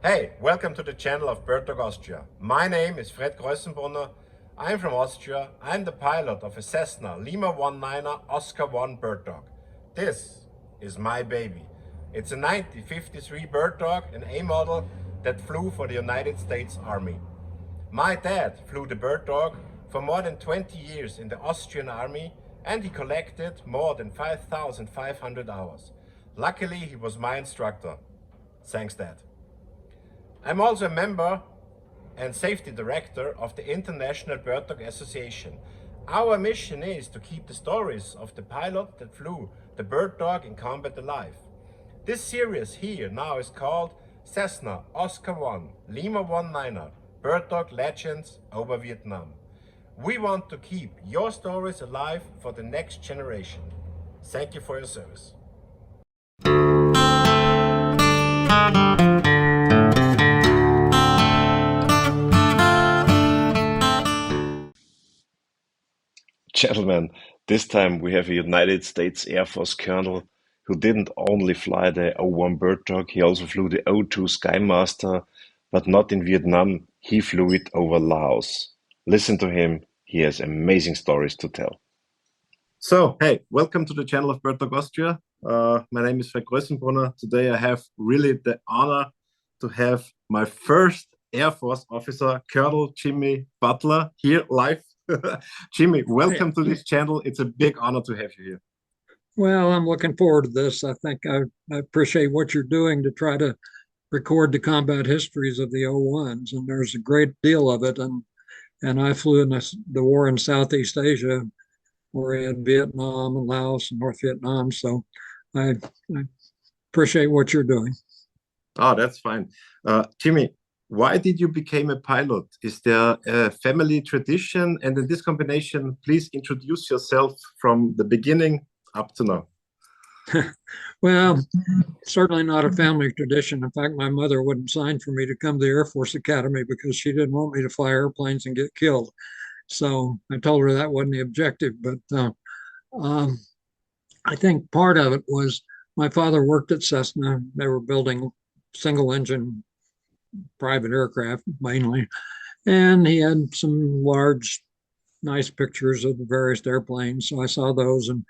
Hey, welcome to the channel of Bird Dog Austria. My name is Fred Grössenbrunner. I'm from Austria. I'm the pilot of a Cessna Lima 19er Oscar 1 bird dog. This is my baby. It's a 1953 bird dog, an A model that flew for the United States Army. My dad flew the bird dog for more than 20 years in the Austrian Army, and he collected more than 5,500 hours. Luckily, he was my instructor. Thanks, Dad. I'm also a member and safety director of the International Bird Dog Association. Our mission is to keep the stories of the pilot that flew the bird dog in combat alive. This series here now is called Cessna Oscar 1 Lima 19er Bird Dog Legends over Vietnam. We want to keep your stories alive for the next generation. Thank you for your service. Gentlemen, this time we have a United States Air Force colonel who didn't only fly the O-1 bird dog, he also flew the O-2 Skymaster, but not in Vietnam, he flew it over Laos. Listen to him, he has amazing stories to tell. So, hey, welcome to the channel of Bird Dog Austria. My name is Fred Grössenbrunner. Today I have really the honor to have my first Air Force officer, Colonel Jimmie Butler, here live. Jimmie, welcome to this channel. It's a big honor to have you here. Well, I'm looking forward to this. I think I appreciate what you're doing to try to record the combat histories of the O-1s, and there's a great deal of it. And I flew in the war in Southeast Asia, where we had Vietnam and Laos and North Vietnam. So I appreciate what you're doing. Oh, that's fine. Jimmie, why did you become a pilot? Is there a family tradition? And in this combination, please introduce yourself from the beginning up to now. Well, certainly not a family tradition. In fact, my mother wouldn't sign for me to come to the Air Force Academy because she didn't want me to fly airplanes and get killed. So I told her that wasn't the objective. But I think part of it was my father worked at Cessna. They were building single engine private aircraft mainly. And he had some large, nice pictures of the various airplanes. So I saw those. And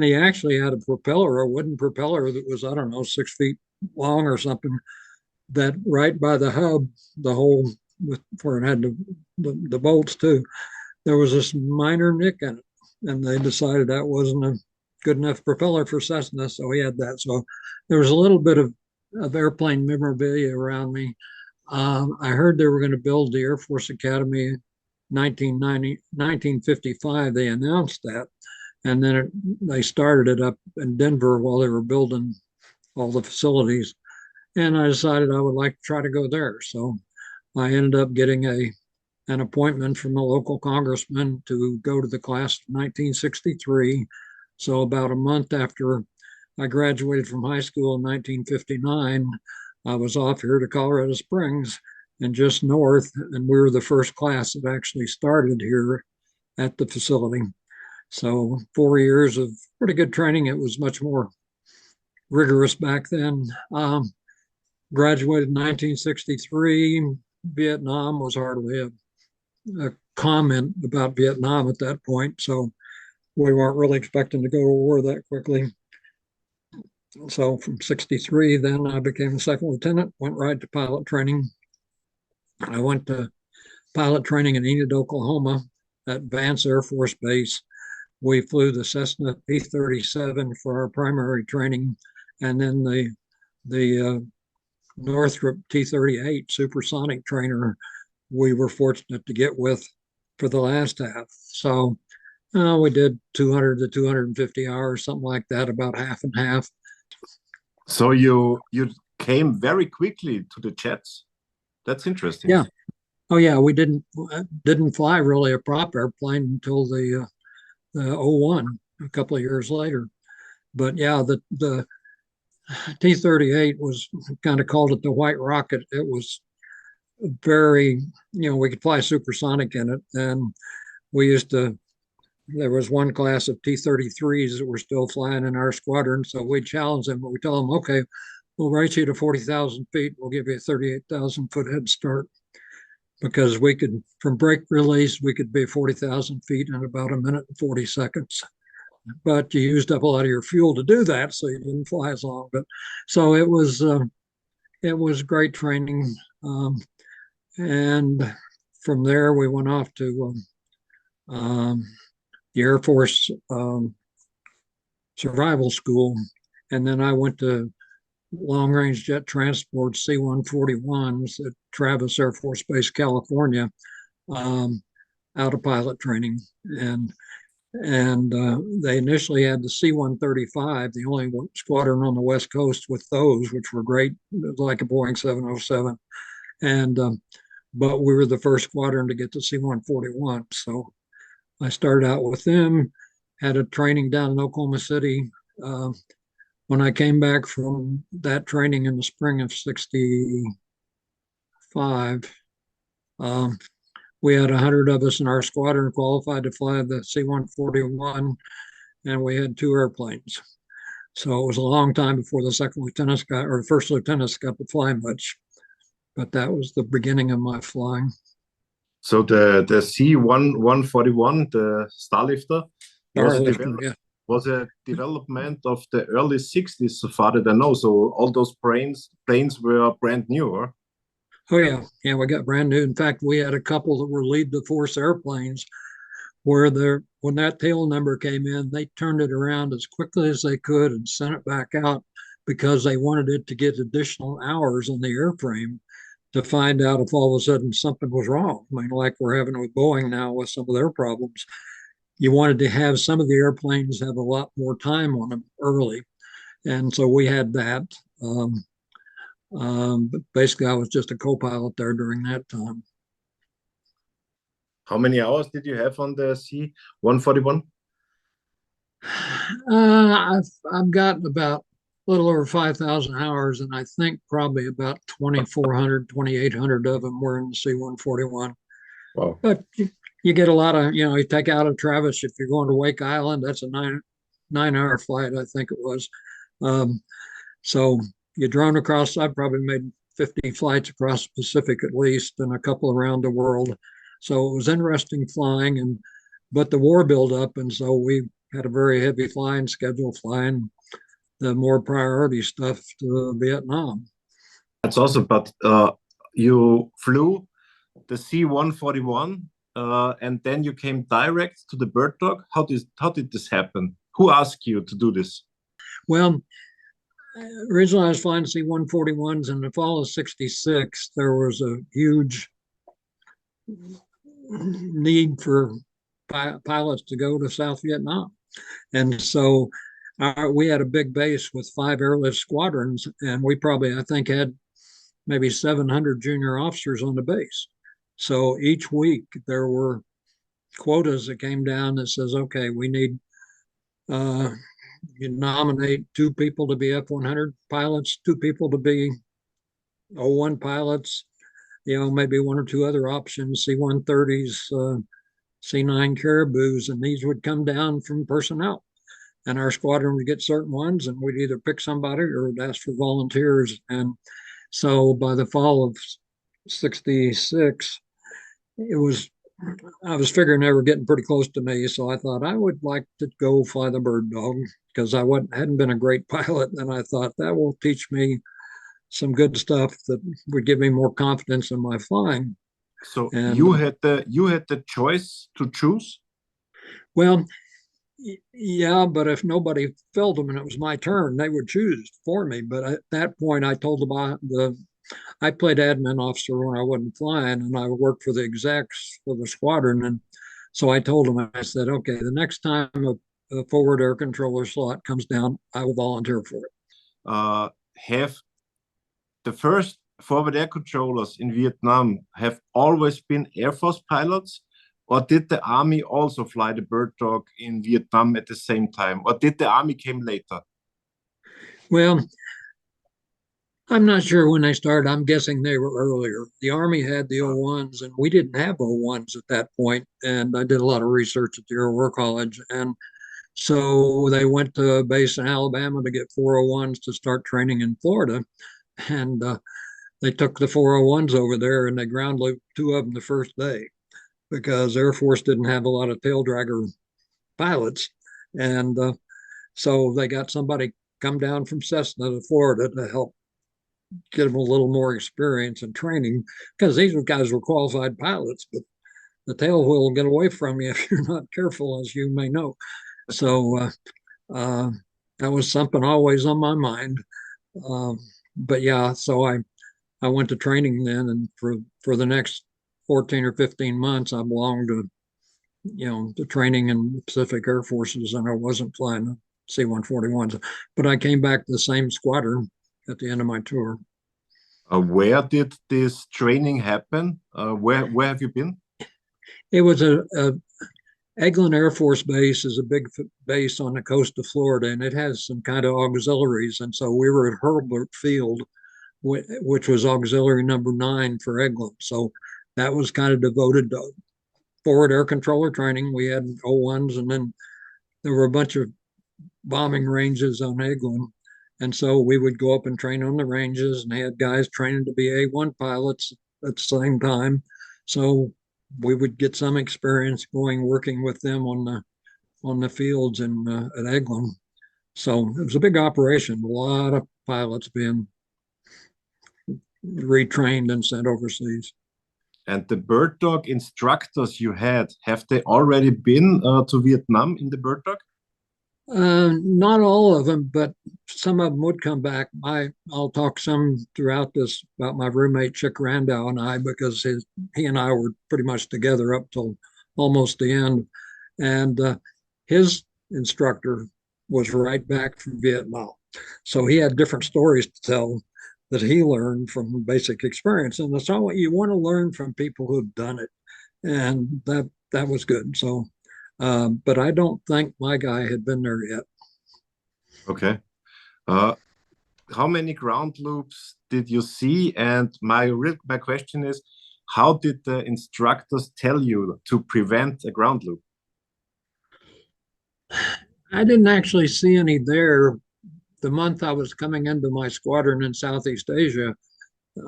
he actually had a propeller, a wooden propeller that was, I don't know, 6 feet long or something, that right by the hub, the hole where it had the bolts too, there was this minor nick in it. And they decided that wasn't a good enough propeller for Cessna. So he had that. So there was a little bit of airplane memorabilia around me. I heard they were going to build the Air Force Academy 1955. They announced that. And then they started it up in Denver while they were building all the facilities. And I decided I would like to try to go there. So I ended up getting an appointment from a local congressman to go to the class of 1963. So about a month after I graduated from high school in 1959, I was off here to Colorado Springs and just north, and we were the first class that actually started here at the facility. So 4 years of pretty good training. It was much more rigorous back then. Graduated in 1963. Vietnam was hardly a comment about Vietnam at that point. So we weren't really expecting to go to war that quickly. So from 63, then I became a second lieutenant, went right to pilot training. I went to pilot training in Enid, Oklahoma at Vance Air Force Base. We flew the Cessna P-37 for our primary training, and then the Northrop T-38 supersonic trainer we were fortunate to get with for the last half. So we did 200 to 250 hours, something like that, about half and half. So you came very quickly to the jets. That's interesting. Yeah. Oh yeah, we didn't fly really a prop airplane until the O-1 a couple of years later. But yeah, the T-38 was kind of called it the white rocket. It was very, we could fly supersonic in it. And there was one class of T-33s that were still flying in our squadron. So we challenged them, but we tell them, okay, we'll raise you to 40,000 feet. We'll give you a 38,000 foot head start because we could, from brake release, we could be 40,000 feet in about a minute and 40 seconds. But you used up a lot of your fuel to do that, so you didn't fly as long. But so it was great training. And from there, we went off to the Air Force survival school. And then I went to long range jet transport C-141s at Travis Air Force Base, California, out of pilot training. And they initially had the C-135, the only squadron on the West Coast with those, which were great, like a Boeing 707. And but we were the first squadron to get the C-141. So I started out with them, had a training down in Oklahoma City. When I came back from that training in the spring of '65, we had 100 of us in our squadron qualified to fly the C-141, and we had 2 airplanes. So it was a long time before the second lieutenants got, or first lieutenants got to fly much. But that was the beginning of my flying. So the C-141, the Starlifter, was a development of the early 60s, so far that I know. So all those planes were brand new, or? Oh, yeah. Yeah, we got brand new. In fact, we had a couple that were lead the force airplanes where when that tail number came in, they turned it around as quickly as they could and sent it back out because they wanted it to get additional hours on the airframe to find out if all of a sudden something was wrong. I mean, like we're having with Boeing now with some of their problems. You wanted to have some of the airplanes have a lot more time on them early. And so we had that. But basically, I was just a co-pilot there during that time. How many hours did you have on the C-141? I've got about a little over 5,000 hours, and I think probably about 2,400, 2,800 of them were in the C-141. Wow. But you get a lot of, you take out of Travis, if you're going to Wake Island, that's a nine-hour flight, I think it was. So you drone across, I've probably made 50 flights across the Pacific at least, and a couple around the world. So it was interesting flying, but the war built up, and so we had a very heavy flying schedule, flying the more priority stuff to Vietnam. That's awesome, but you flew the C-141, and then you came direct to the bird dog. How did this happen? Who asked you to do this? Well, originally I was flying C-141s. In the fall of '66, there was a huge need for pilots to go to South Vietnam. And so we had a big base with 5 airlift squadrons, and we probably, I think, had maybe 700 junior officers on the base. So each week there were quotas that came down that says, okay, we need, you nominate 2 people to be F-100 pilots, 2 people to be O-1 pilots, maybe 1 or 2 other options, C-130s, C-9 Caribous, and these would come down from personnel. And our squadron would get certain ones, and we'd either pick somebody or would ask for volunteers. And so by the fall of '66, I was figuring they were getting pretty close to me. So I thought I would like to go fly the bird dog because I hadn't been a great pilot. And I thought that will teach me some good stuff that would give me more confidence in my flying. So you had the choice to choose? Well, yeah, but if nobody filled them and it was my turn, they would choose for me. But at that point, I told I played admin officer when I wasn't flying, and I worked for the execs for the squadron. And so I told them, I said, okay, the next time a forward air controller slot comes down, I will volunteer for it. Have the first forward air controllers in Vietnam have always been Air Force pilots? Or did the Army also fly the bird dog in Vietnam at the same time? Or did the Army came later? Well, I'm not sure when they started. I'm guessing they were earlier. The Army had the O-1s, and we didn't have O-1s at that point. And I did a lot of research at the Air War College. And So they went to a base in Alabama to get 401s to start training in Florida. And they took the 401s over there and they ground looped two of them the first day because Air Force didn't have a lot of tail dragger pilots. And so they got somebody come down from Cessna to Florida to help get them a little more experience and training because these guys were qualified pilots, but the tail wheel will get away from you if you're not careful, as you may know. So uh, that was something always on my mind. Um, but yeah, so I went to training then, and for the next 14 or 15 months, I belonged to the training in the Pacific Air Forces, and I wasn't flying the C-141s. But I came back to the same squadron at the end of my tour. Where did this training happen? Where have you been? It was a Eglin Air Force Base is a big base on the coast of Florida, and it has some kind of auxiliaries. And so we were at Hurlburt Field, which was auxiliary number 9 for Eglin. So that was kind of devoted to forward air controller training. We had O-1s, and then there were a bunch of bombing ranges on Eglin. And so we would go up and train on the ranges, and they had guys training to be A1 pilots at the same time. So we would get some experience working with them on the fields in at Eglin. So it was a big operation. A lot of pilots being retrained and sent overseas. And the bird dog instructors you had, have they already been to Vietnam in the bird dog? Not all of them, but some of them would come back. I'll talk some throughout this about my roommate Chick Randall and I, because he and I were pretty much together up till almost the end. And his instructor was right back from Vietnam. So he had different stories to tell that he learned from basic experience. And that's all what you want to learn from people who've done it. And that was good. So but I don't think my guy had been there yet. Okay. How many ground loops did you see? And my question is, how did the instructors tell you to prevent a ground loop? I didn't actually see any there. The month I was coming into my squadron in Southeast Asia,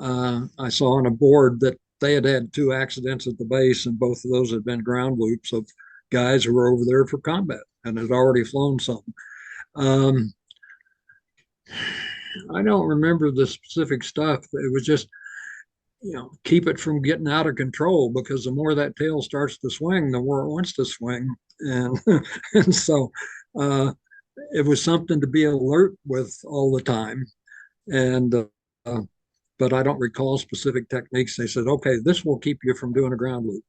I saw on a board that they had had 2 accidents at the base, and both of those had been ground loops of guys who were over there for combat and had already flown some. I don't remember the specific stuff. It was just, keep it from getting out of control, because the more that tail starts to swing, the more it wants to swing. And, and so it was something to be alert with all the time. And, but I don't recall specific techniques. They said, okay, this will keep you from doing a ground loop.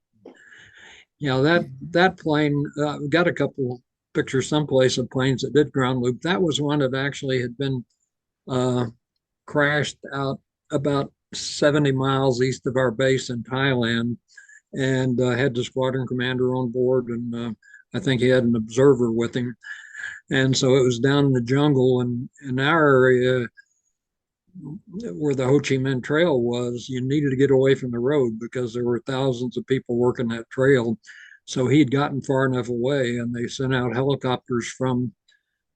That plane got a couple pictures someplace of planes that did ground loop. That was one that actually had been crashed out about 70 miles east of our base in Thailand, and had the squadron commander on board, and I think he had an observer with him. And so it was down in the jungle, and in our area where the Ho Chi Minh Trail was, you needed to get away from the road because there were thousands of people working that trail. So he'd gotten far enough away, and they sent out helicopters from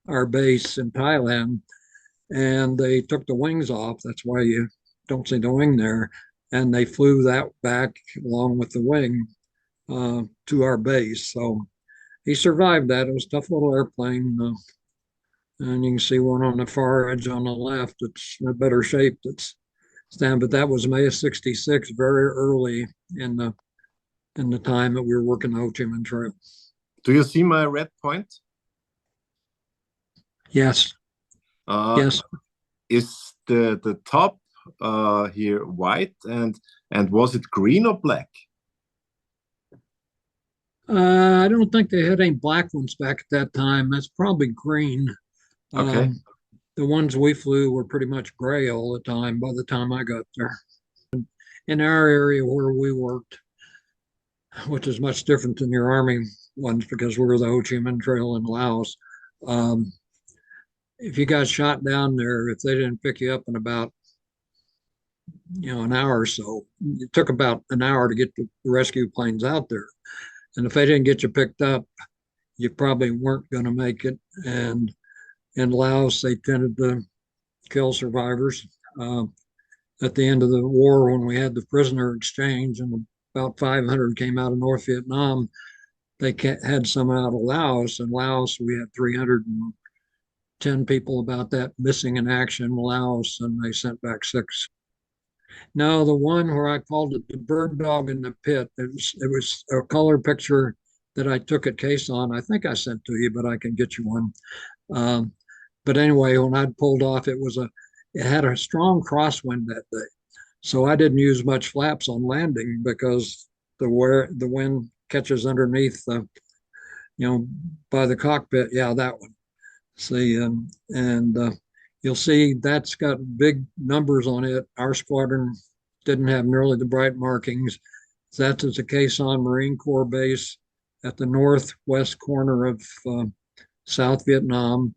our base in Thailand, and they took the wings off. That's why you don't see the wing there. And they flew that back along with the wing to our base. So he survived that. It was a tough little airplane. And you can see one on the far edge on the left. It's in a better shape. That's down, but that was May of '66, very early in the time that we were working the Ho Chi Minh Trail. Do you see my red point? Yes. Yes. Is the top here white, and was it green or black? I don't think they had any black ones back at that time. That's probably green. Okay. The ones we flew were pretty much gray all the time by the time I got there. In our area where we worked, which is much different than your Army ones because we're the Ho Chi Minh Trail in Laos. If you got shot down there, if they didn't pick you up in about an hour or so, it took about an hour to get the rescue planes out there. And if they didn't get you picked up, you probably weren't going to make it. And in Laos, they tended to kill survivors. At the end of the war, when we had the prisoner exchange and about 500 came out of North Vietnam, they had some out of Laos. In Laos, we had 310 people about that missing in action in Laos, and they sent back 6. No, the one where I called it the bird dog in the pit, it was a color picture that I took at Case on. I think I sent to you, but I can get you one. Um, but anyway, when I pulled off, it had a strong crosswind that day. So I didn't use much flaps on landing because the wind catches underneath by the cockpit. Yeah, that one. See, and you'll see that's got big numbers on it. Our squadron didn't have nearly the bright markings. That's at the Quai Son Marine Corps base at the northwest corner of South Vietnam.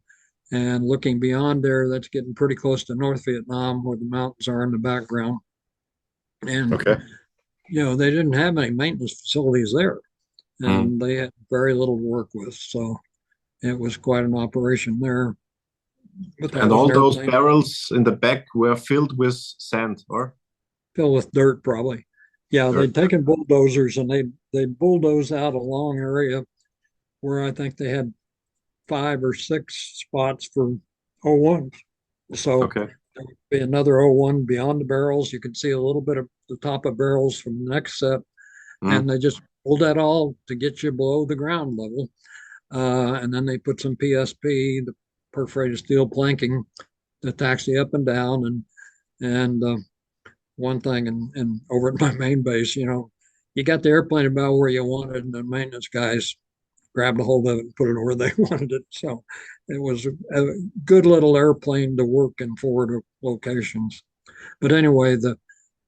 And looking beyond there, that's getting pretty close to North Vietnam where the mountains are in the background. And, Okay. they didn't have any maintenance facilities there Mm. and they had very little to work with. So it was quite an operation there. But that And was an all those airplane barrels in the back were filled with sand, or filled with dirt, probably. Yeah, dirt? they'd taken bulldozers and they'd bulldoze out a long area where I think they had 5 or 6 spots for O-1s. So Okay. there would be another O-1 beyond the barrels. You could see a little bit of the top of barrels from the next set, Mm. and they just pulled that all to get you below the ground level. And then they put some PSP, the perforated steel planking, that taxi up and down. And one thing, and over at my main base, you got the airplane about where you wanted, and the maintenance guys grabbed a hold of it and put it where they wanted it. So it was a good little airplane to work in forward locations. But anyway,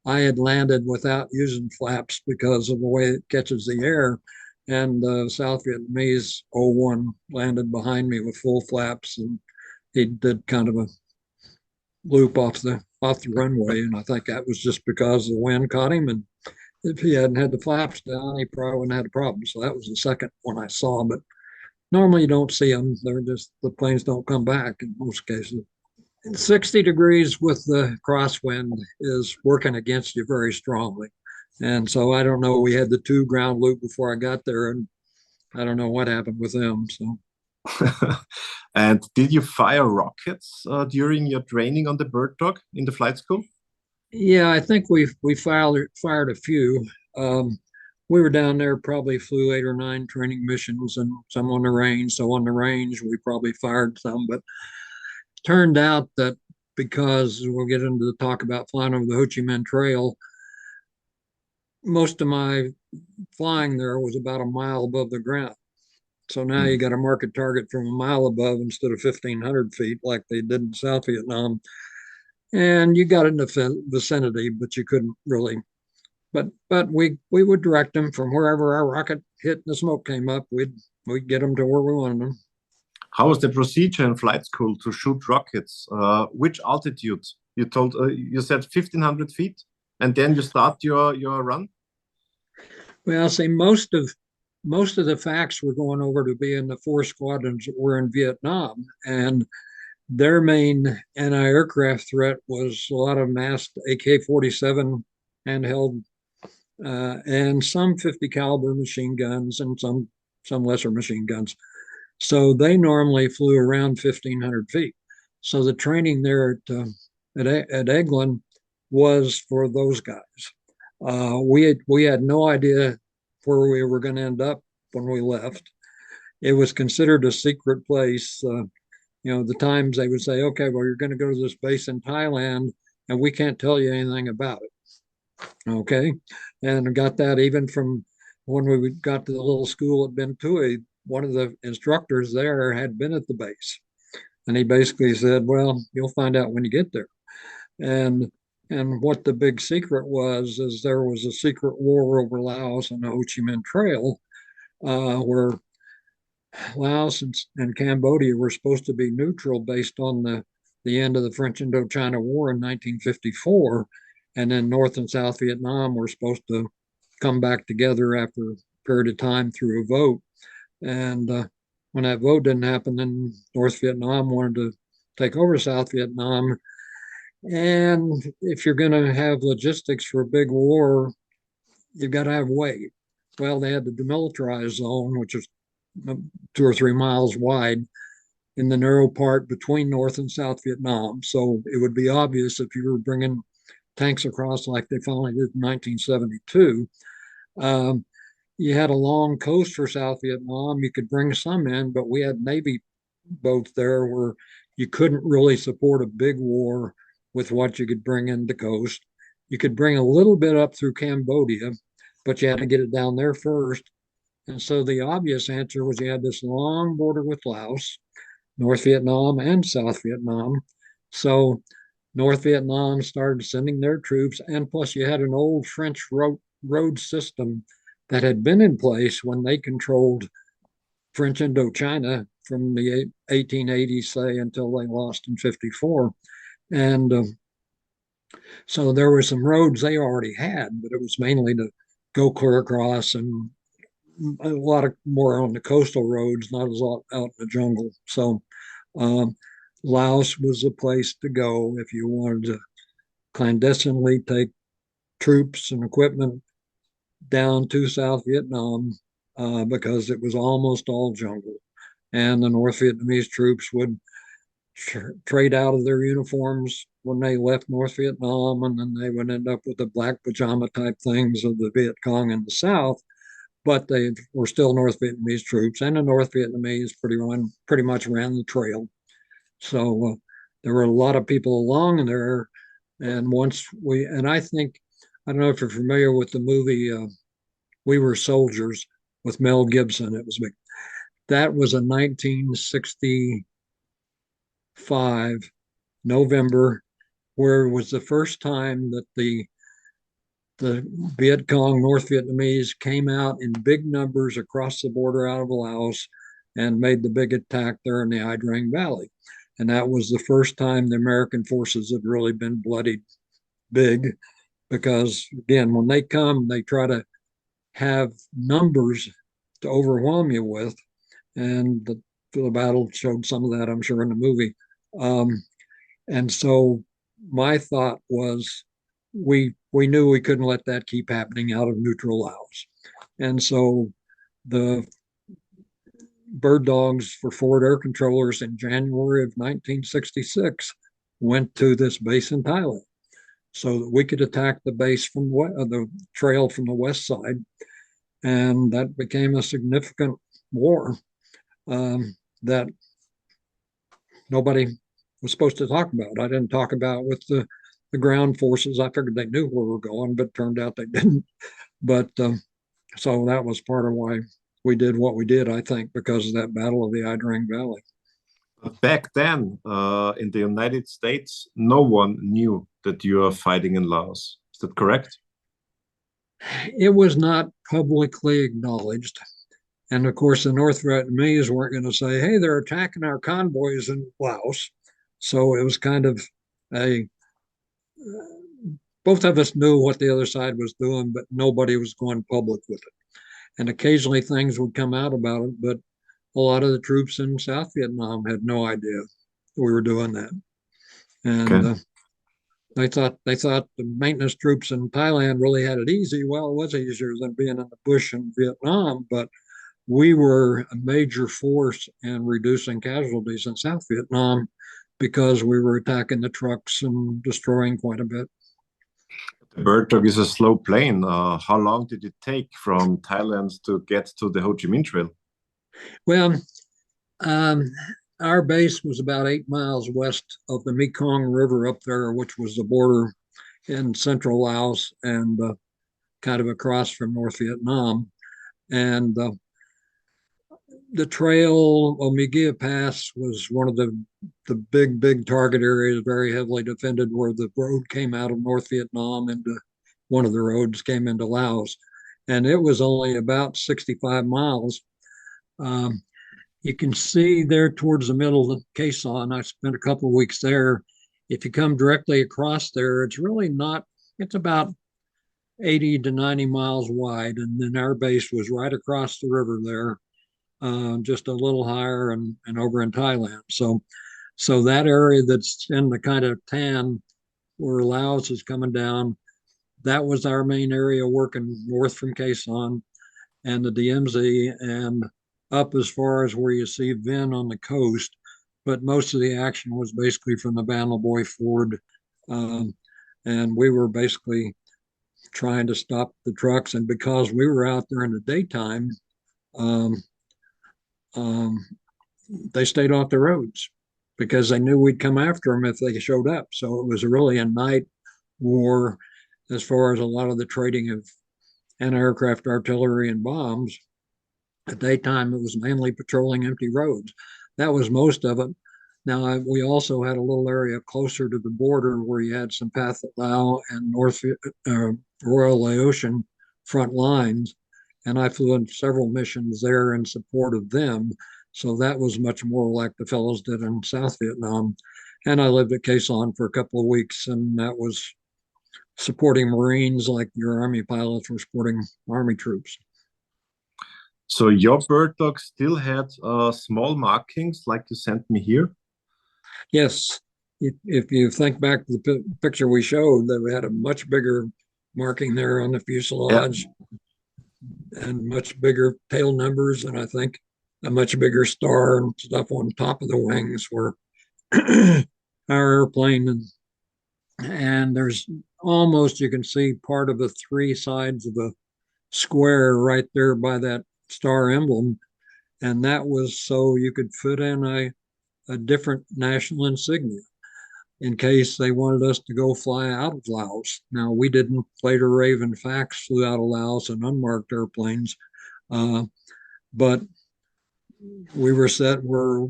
I had landed without using flaps because of the way it catches the air. And the South Vietnamese O-1 landed behind me with full flaps, and he did kind of a loop off the runway. And I think that was just because the wind caught him. And if he hadn't had the flaps down, he probably wouldn't have had a problem. So that was the second one I saw. But normally you don't see them. They're just, the planes don't come back in most cases. 60 degrees with the crosswind is working against you very strongly. And so I don't know. We had the 2 ground loop before I got there, and I don't know what happened with them. So And did you fire rockets during your training on the bird dog in the flight school? yeah, I think we fired a few. We were down there, probably flew 8 or 9 training missions and some on the range. So on the range, we probably fired some, but turned out that because we'll get into the talk about flying over the Ho Chi Minh Trail, most of my flying there was about a mile above the ground. So now you Mm. got to mark a target from a mile above instead of 1,500 feet like they did in South Vietnam. And you got in the vicinity, but you couldn't really. But we would direct them from wherever our rocket hit and the smoke came up. We'd get them to where we wanted them. How was the procedure in flight school to shoot rockets? Which altitude? You said 1,500 feet, and then you start your run. Well, see, most of the facts were going over to be in the 4 squadrons that were in Vietnam, and their main anti-aircraft threat was a lot of massed AK-47 handheld and some 50 caliber machine guns and some lesser machine guns. So they normally flew around 1,500 feet. So the training there at Eglin was for those guys. We had no idea where we were going to end up when we left. It was considered a secret place. The times they would say, okay, well, you're going to go to this base in Thailand and we can't tell you anything about it. Okay. And I got that even from when we got to the little school at Ben Tui. One of the instructors there had been at the base. And he basically said, well, you'll find out when you get there. And what the big secret was is there was a secret war over Laos and the Ho Chi Minh Trail, where Laos and Cambodia were supposed to be neutral based on the end of the French Indochina War in 1954. And then North and South Vietnam were supposed to come back together after a period of time through a vote. And when that vote didn't happen, then North Vietnam wanted to take over South Vietnam. And if you're going to have logistics for a big war, you've got to have weight. Well, they had the demilitarized zone, which is 2 or 3 miles wide in the narrow part between North and South Vietnam. So it would be obvious if you were bringing tanks across like they finally did in 1972. Um, you had a long coast for South Vietnam. You could bring some in, but we had Navy boats there where you couldn't really support a big war with what you could bring in the coast. You could bring a little bit up through Cambodia, but you had to get it down there first. And so the obvious answer was you had this long border with Laos, North Vietnam, and South Vietnam. So North Vietnam started sending their troops, and plus you had an old French road system that had been in place when they controlled French Indochina from the 1880s, say, until they lost in 54. And so there were some roads they already had, but it was mainly to go clear across and a lot of more on the coastal roads, not as lot out in the jungle. So um, Laos was a place to go if you wanted to clandestinely take troops and equipment down to South Vietnam because it was almost all jungle. And the North Vietnamese troops would trade out of their uniforms when they left North Vietnam, and then they would end up with the black pajama type things of the Viet Cong in the South. But they were still North Vietnamese troops, and the North Vietnamese pretty much ran the trail. So there were a lot of people along there. And I think, I don't know if you're familiar with the movie We Were Soldiers with Mel Gibson. It was big. That was a 1965 November, where it was the first time that the Viet Cong North Vietnamese came out in big numbers across the border out of Laos and made the big attack there in the Ai Drang Valley. And that was the first time the American forces had really been bloodied big because, again, when they come, they try to have numbers to overwhelm you with. And the battle showed some of that, I'm sure, in the movie. And so my thought was we knew we couldn't let that keep happening out of neutral Laos. And so the bird dogs for forward air controllers in January of 1966 went to this base in Thailand so that we could attack the base from the trail from the west side. And that became a significant war that nobody was supposed to talk about. I didn't talk about with the ground forces. I figured they knew where we were going, but turned out they didn't. But so that was part of why we did what we did, I think, because of that Battle of the Ai Drang Valley. Back then, in the United States, no one knew that you are fighting in Laos. Is that correct? It was not publicly acknowledged. And of course, the North Vietnamese weren't going to say, hey, they're attacking our convoys in Laos. So it was kind of both of us knew what the other side was doing, but nobody was going public with it. And occasionally things would come out about it, but a lot of the troops in South Vietnam had no idea we were doing that. And Okay. they thought the maintenance troops in Thailand really had it easy. Well, it was easier than being in the bush in Vietnam, but we were a major force in reducing casualties in South Vietnam because we were attacking the trucks and destroying quite a bit. The bird dog is a slow plane. How long did it take from Thailand to get to the Ho Chi Minh Trail? Well, our base was about 8 miles west of the Mekong River up there, which was the border in central Laos and kind of across from North Vietnam. And the trail, Omigia Pass, was one of the big target areas, very heavily defended, where the road came out of North Vietnam into one of the roads came into Laos. And it was only about 65 miles. You can see there towards the middle of Khe Sanh, I spent a couple of weeks there. If you come directly across there, it's really not, it's about 80 to 90 miles wide. And then our base was right across the river there. just a little higher and over in Thailand. So that area that's in the kind of tan where Laos is coming down, that was our main area working north from Quezon and the DMZ and up as far as where you see Vin on the coast. But most of the action was basically from the Bandleboy Ford. Um, and we were basically trying to stop the trucks. And because we were out there in the daytime, um, um, they stayed off the roads because they knew we'd come after them if they showed up. So it was really a night war as far as a lot of the trading of anti-aircraft artillery and bombs. At daytime, it was mainly patrolling empty roads. That was most of it. Now, we also had a little area closer to the border where you had some Pathet Lao and North Royal Laotian front lines, and I flew in several missions there in support of them. So that was much more like the fellows did in South Vietnam. And I lived at Quezon on for a couple of weeks, and that was supporting Marines like your Army pilots were supporting Army troops. So your bird dog still had small markings like you sent me here? Yes, if you think back to the picture we showed, that we had a much bigger marking there on the fuselage and much bigger tail numbers, and I think a much bigger star and stuff on top of the wings were our airplane. And there's almost, you can see part of the three sides of the square right there by that star emblem. And that was so you could fit in a different national insignia in case they wanted us to go fly out of Laos. Now, we didn't. Later, Raven Fax flew out of Laos in unmarked airplanes, but we were set where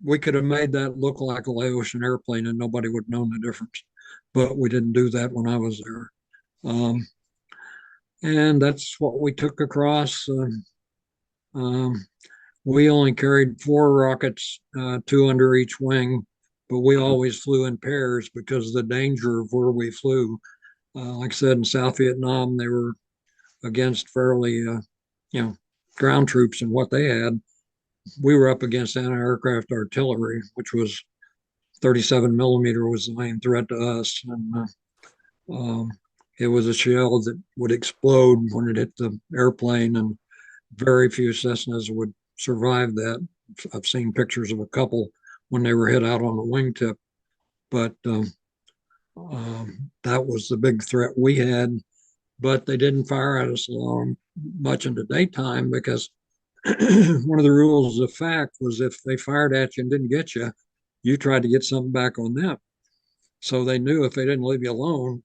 we could have made that look like a Laotian airplane and nobody would have known the difference. But we didn't do that when I was there. And that's what we took across. We only carried 4 rockets, 2 under each wing, but we always flew in pairs because of the danger of where we flew. Like I said, in South Vietnam, they were against fairly, ground troops and what they had. We were up against anti-aircraft artillery, which was 37 millimeter was the main threat to us. And it was a shell that would explode when it hit the airplane, and very few Cessnas would survive that. I've seen pictures of a couple when they were hit out on the wingtip, but that was the big threat we had. But they didn't fire at us much in the daytime because one of the rules of fact was if they fired at you and didn't get you, you tried to get something back on them. So they knew if they didn't leave you alone,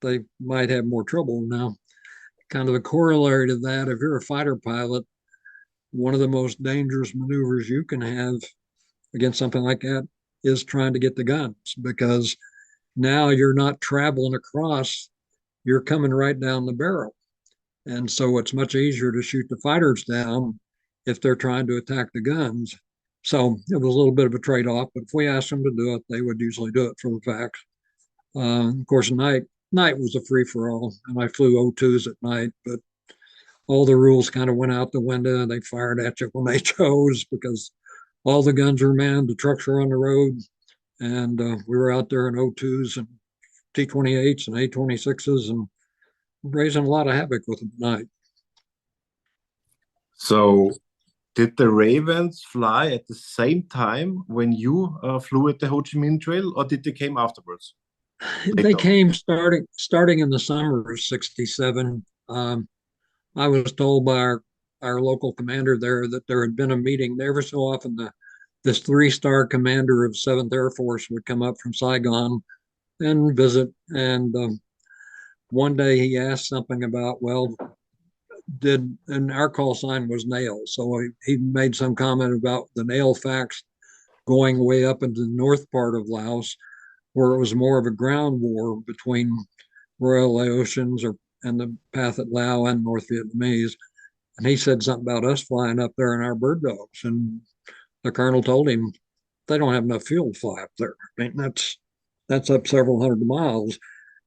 they might have more trouble. Now, kind of a corollary to that, if you're a fighter pilot, one of the most dangerous maneuvers you can have against something like that is trying to get the guns, because now you're not traveling across, you're coming right down the barrel. And so it's much easier to shoot the fighters down if they're trying to attack the guns. So it was a little bit of a trade-off, but if we asked them to do it, they would usually do it for the facts. Of course, night was a free-for-all, and I flew O-2s at night, but all the rules kind of went out the window, and they fired at you when they chose because all the guns were manned, the trucks were on the road, and we were out there in O-2s and T-28s and A-26s and raising a lot of havoc with them at night. So did the Ravens fly at the same time when you flew at the Ho Chi Minh Trail, or did they came afterwards? They came starting in the summer of '67. I was told by our local commander there that there had been a meeting. Every so often, this 3-star commander of 7th Air Force would come up from Saigon and visit. And one day he asked something about, well, and our call sign was Nail. So he made some comment about the Nail Fax going way up into the north part of Laos, where it was more of a ground war between Royal Laotians and the Pathet Lao and North Vietnamese. And he said something about us flying up there in our bird dogs. And the colonel told him they don't have enough fuel to fly up there. I mean, that's up several hundred miles.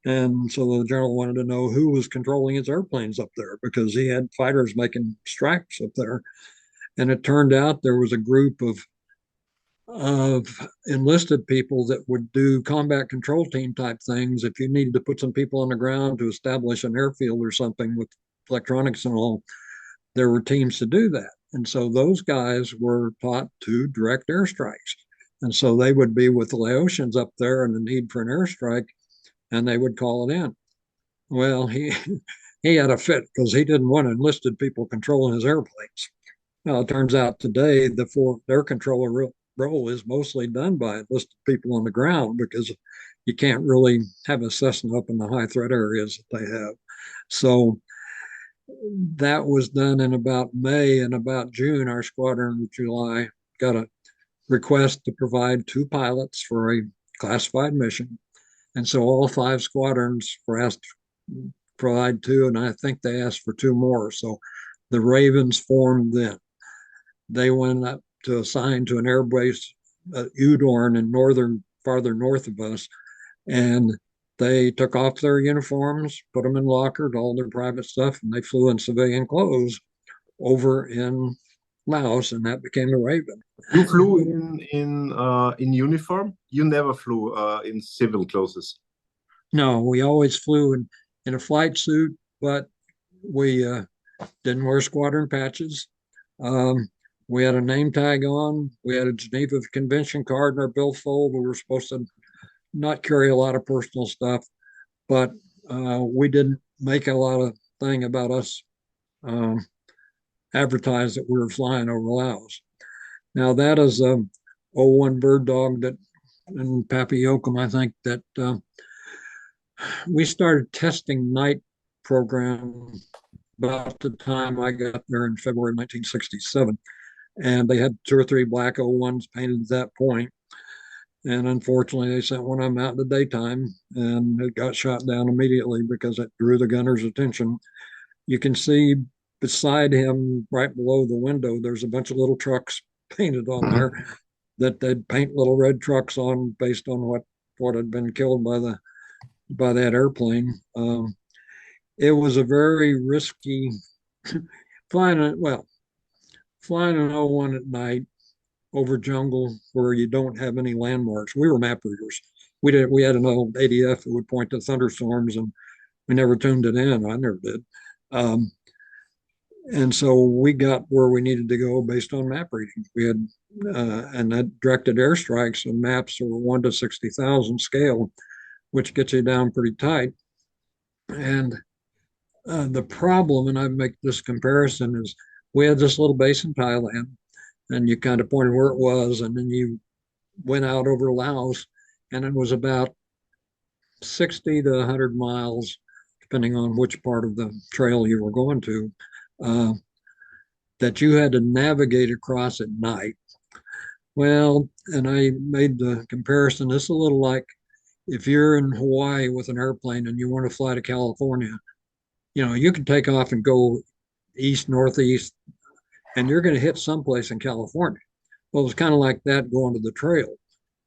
And so the general wanted to know who was controlling his airplanes up there, because he had fighters making strikes up there. And it turned out there was a group of enlisted people that would do combat control team type things. If you needed to put some people on the ground to establish an airfield or something with electronics and all, there were teams to do that. And so those guys were taught to direct airstrikes. And so they would be with the Laotians up there and the need for an airstrike, and they would call it in. Well, he had a fit because he didn't want enlisted people controlling his airplanes. Well, it turns out today their controller role is mostly done by enlisted people on the ground because you can't really have a Cessna up in the high threat areas that they have. So that was done in about May, and about June, our squadron in July got a request to provide 2 pilots for a classified mission. And so all 5 squadrons were asked to provide 2, and I think they asked for 2 more. So the Ravens formed then. They went up to assign to an air base at Udorn in farther north of us, and they took off their uniforms, put them in lockers, all their private stuff, and they flew in civilian clothes over in Laos, and that became the Raven. You flew in uniform? You never flew in civil clothes? No, we always flew in a flight suit, but we didn't wear squadron patches. We had a name tag on. We had a Geneva Convention card in our billfold. We were supposed to not carry a lot of personal stuff, but we didn't make a lot of thing about us advertise that we were flying over Laos. Now that is a O-1 bird dog that in Papiokum, I think that we started testing night program about the time I got there in February 1967. And they had 2 or 3 black O-1s painted at that point. And unfortunately, they sent one of them out in the daytime, and it got shot down immediately because it drew the gunner's attention. You can see beside him, right below the window, there's a bunch of little trucks painted on there that they'd paint little red trucks on based on what had been killed by that airplane. It was a very risky flying an O-1 at night over jungle where you don't have any landmarks. We were map readers. We had an old ADF that would point to thunderstorms, and we never tuned it in. I never did. And so we got where we needed to go based on map reading. We had and that directed airstrikes and maps were 1 to 60,000 scale, which gets you down pretty tight. And the problem, and I make this comparison, is we had this little base in Thailand, and you kind of pointed where it was, and then you went out over Laos, and it was about 60 to 100 miles, depending on which part of the trail you were going to, that you had to navigate across at night. Well, and I made the comparison. This is a little like if you're in Hawaii with an airplane and you want to fly to California, you can take off and go east, northeast, and you're going to hit someplace in California. Well, it's kind of like that going to the trail.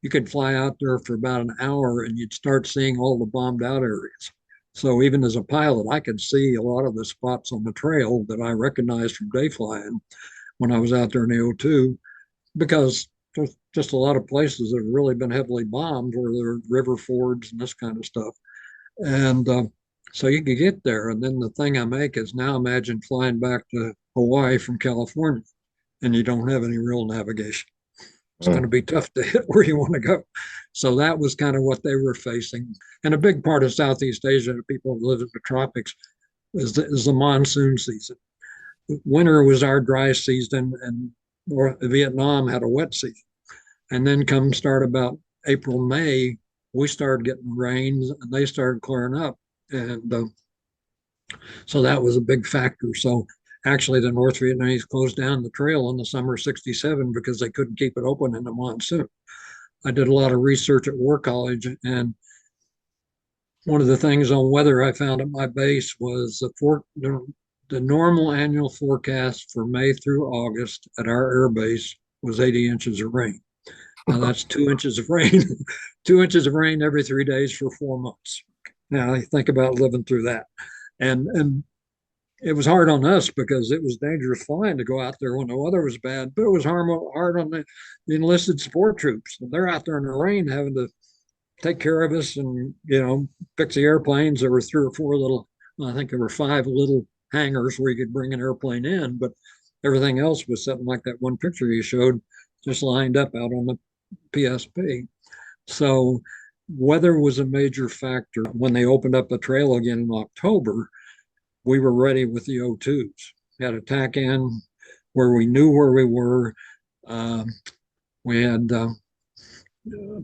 You could fly out there for about an hour and you'd start seeing all the bombed out areas. So even as a pilot, I could see a lot of the spots on the trail that I recognized from day flying when I was out there in the O-2, because there's just a lot of places that have really been heavily bombed where there are river fords and this kind of stuff. And so you could get there. And then the thing I make is now imagine flying back to Hawaii from California and you don't have any real navigation. It's going to be tough to hit where you want to go. So that was kind of what they were facing. And a big part of Southeast Asia, people who live in the tropics, is the monsoon season. Winter was our dry season, and Vietnam had a wet season. And then start about April, May, we started getting rains and they started clearing up. And so that was a big factor. So actually, the North Vietnamese closed down the trail in the summer of '67 because they couldn't keep it open in the monsoon. I did a lot of research at War College, and one of the things on weather I found at my base was the normal annual forecast for May through August at our air base was 80 inches of rain. Now that's 2 inches of rain, 2 inches of rain every 3 days for 4 months. Now I think about living through that. And it was hard on us because it was dangerous flying to go out there when the weather was bad, but it was hard on the enlisted support troops. They're out there in the rain having to take care of us and, fix the airplanes. There were 3 or 4 little, I think there were 5 little hangars where you could bring an airplane in, but everything else was something like that one picture you showed, just lined up out on the PSP. So weather was a major factor. When they opened up the trail again in October, we were ready with the O-2s. We had a tack in where we knew where we were. We had a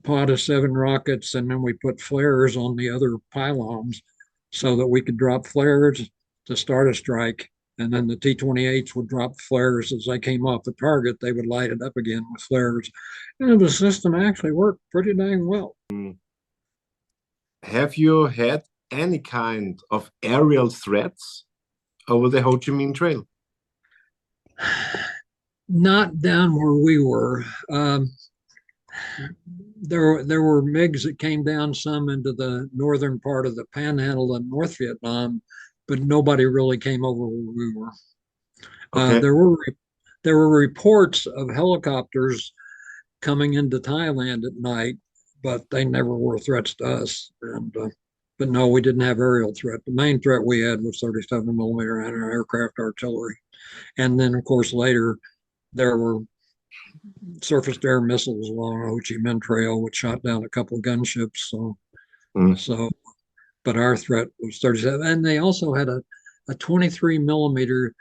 pod of 7 rockets, and then we put flares on the other pylons so that we could drop flares to start a strike. And then the T-28s would drop flares as they came off the target. They would light it up again with flares. And the system actually worked pretty dang well. Have you had any kind of aerial threats over the Ho Chi Minh Trail? Not down where we were. There were MiGs that came down some into the northern part of the Panhandle in North Vietnam, but nobody really came over where we were. Okay. There were reports of helicopters coming into Thailand at night, but they never were threats to us. But no, we didn't have aerial threat. The main threat we had was 37 millimeter anti-aircraft artillery. And then, of course, later there were surface-to-air missiles along the Ho Chi Minh Trail, which shot down a couple of gunships. But our threat was 37. And they also had a 23 millimeter.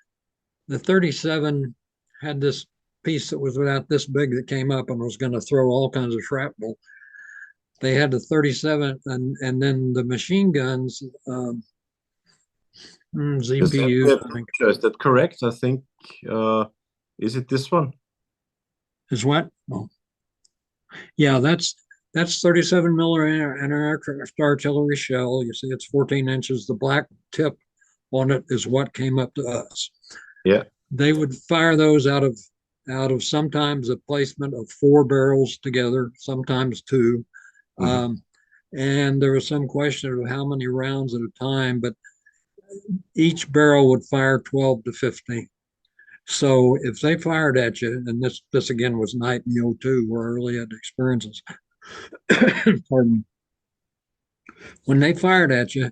The 37 had this piece that was about this big that came up and was going to throw all kinds of shrapnel. They had the 37 and then the machine guns, ZPU. Is that correct? I think, is it this one? Is what? Oh. Yeah, that's 37 millimeter anti-aircraft artillery shell. You see, it's 14 inches. The black tip on it is what came up to us. Yeah. They would fire those out of sometimes a placement of 4 barrels together, sometimes 2. And there was some question of how many rounds at a time, but each barrel would fire 12 to 15. So if they fired at you, and this again was night in the O-2 where I really had experiences. Pardon me. When they fired at you,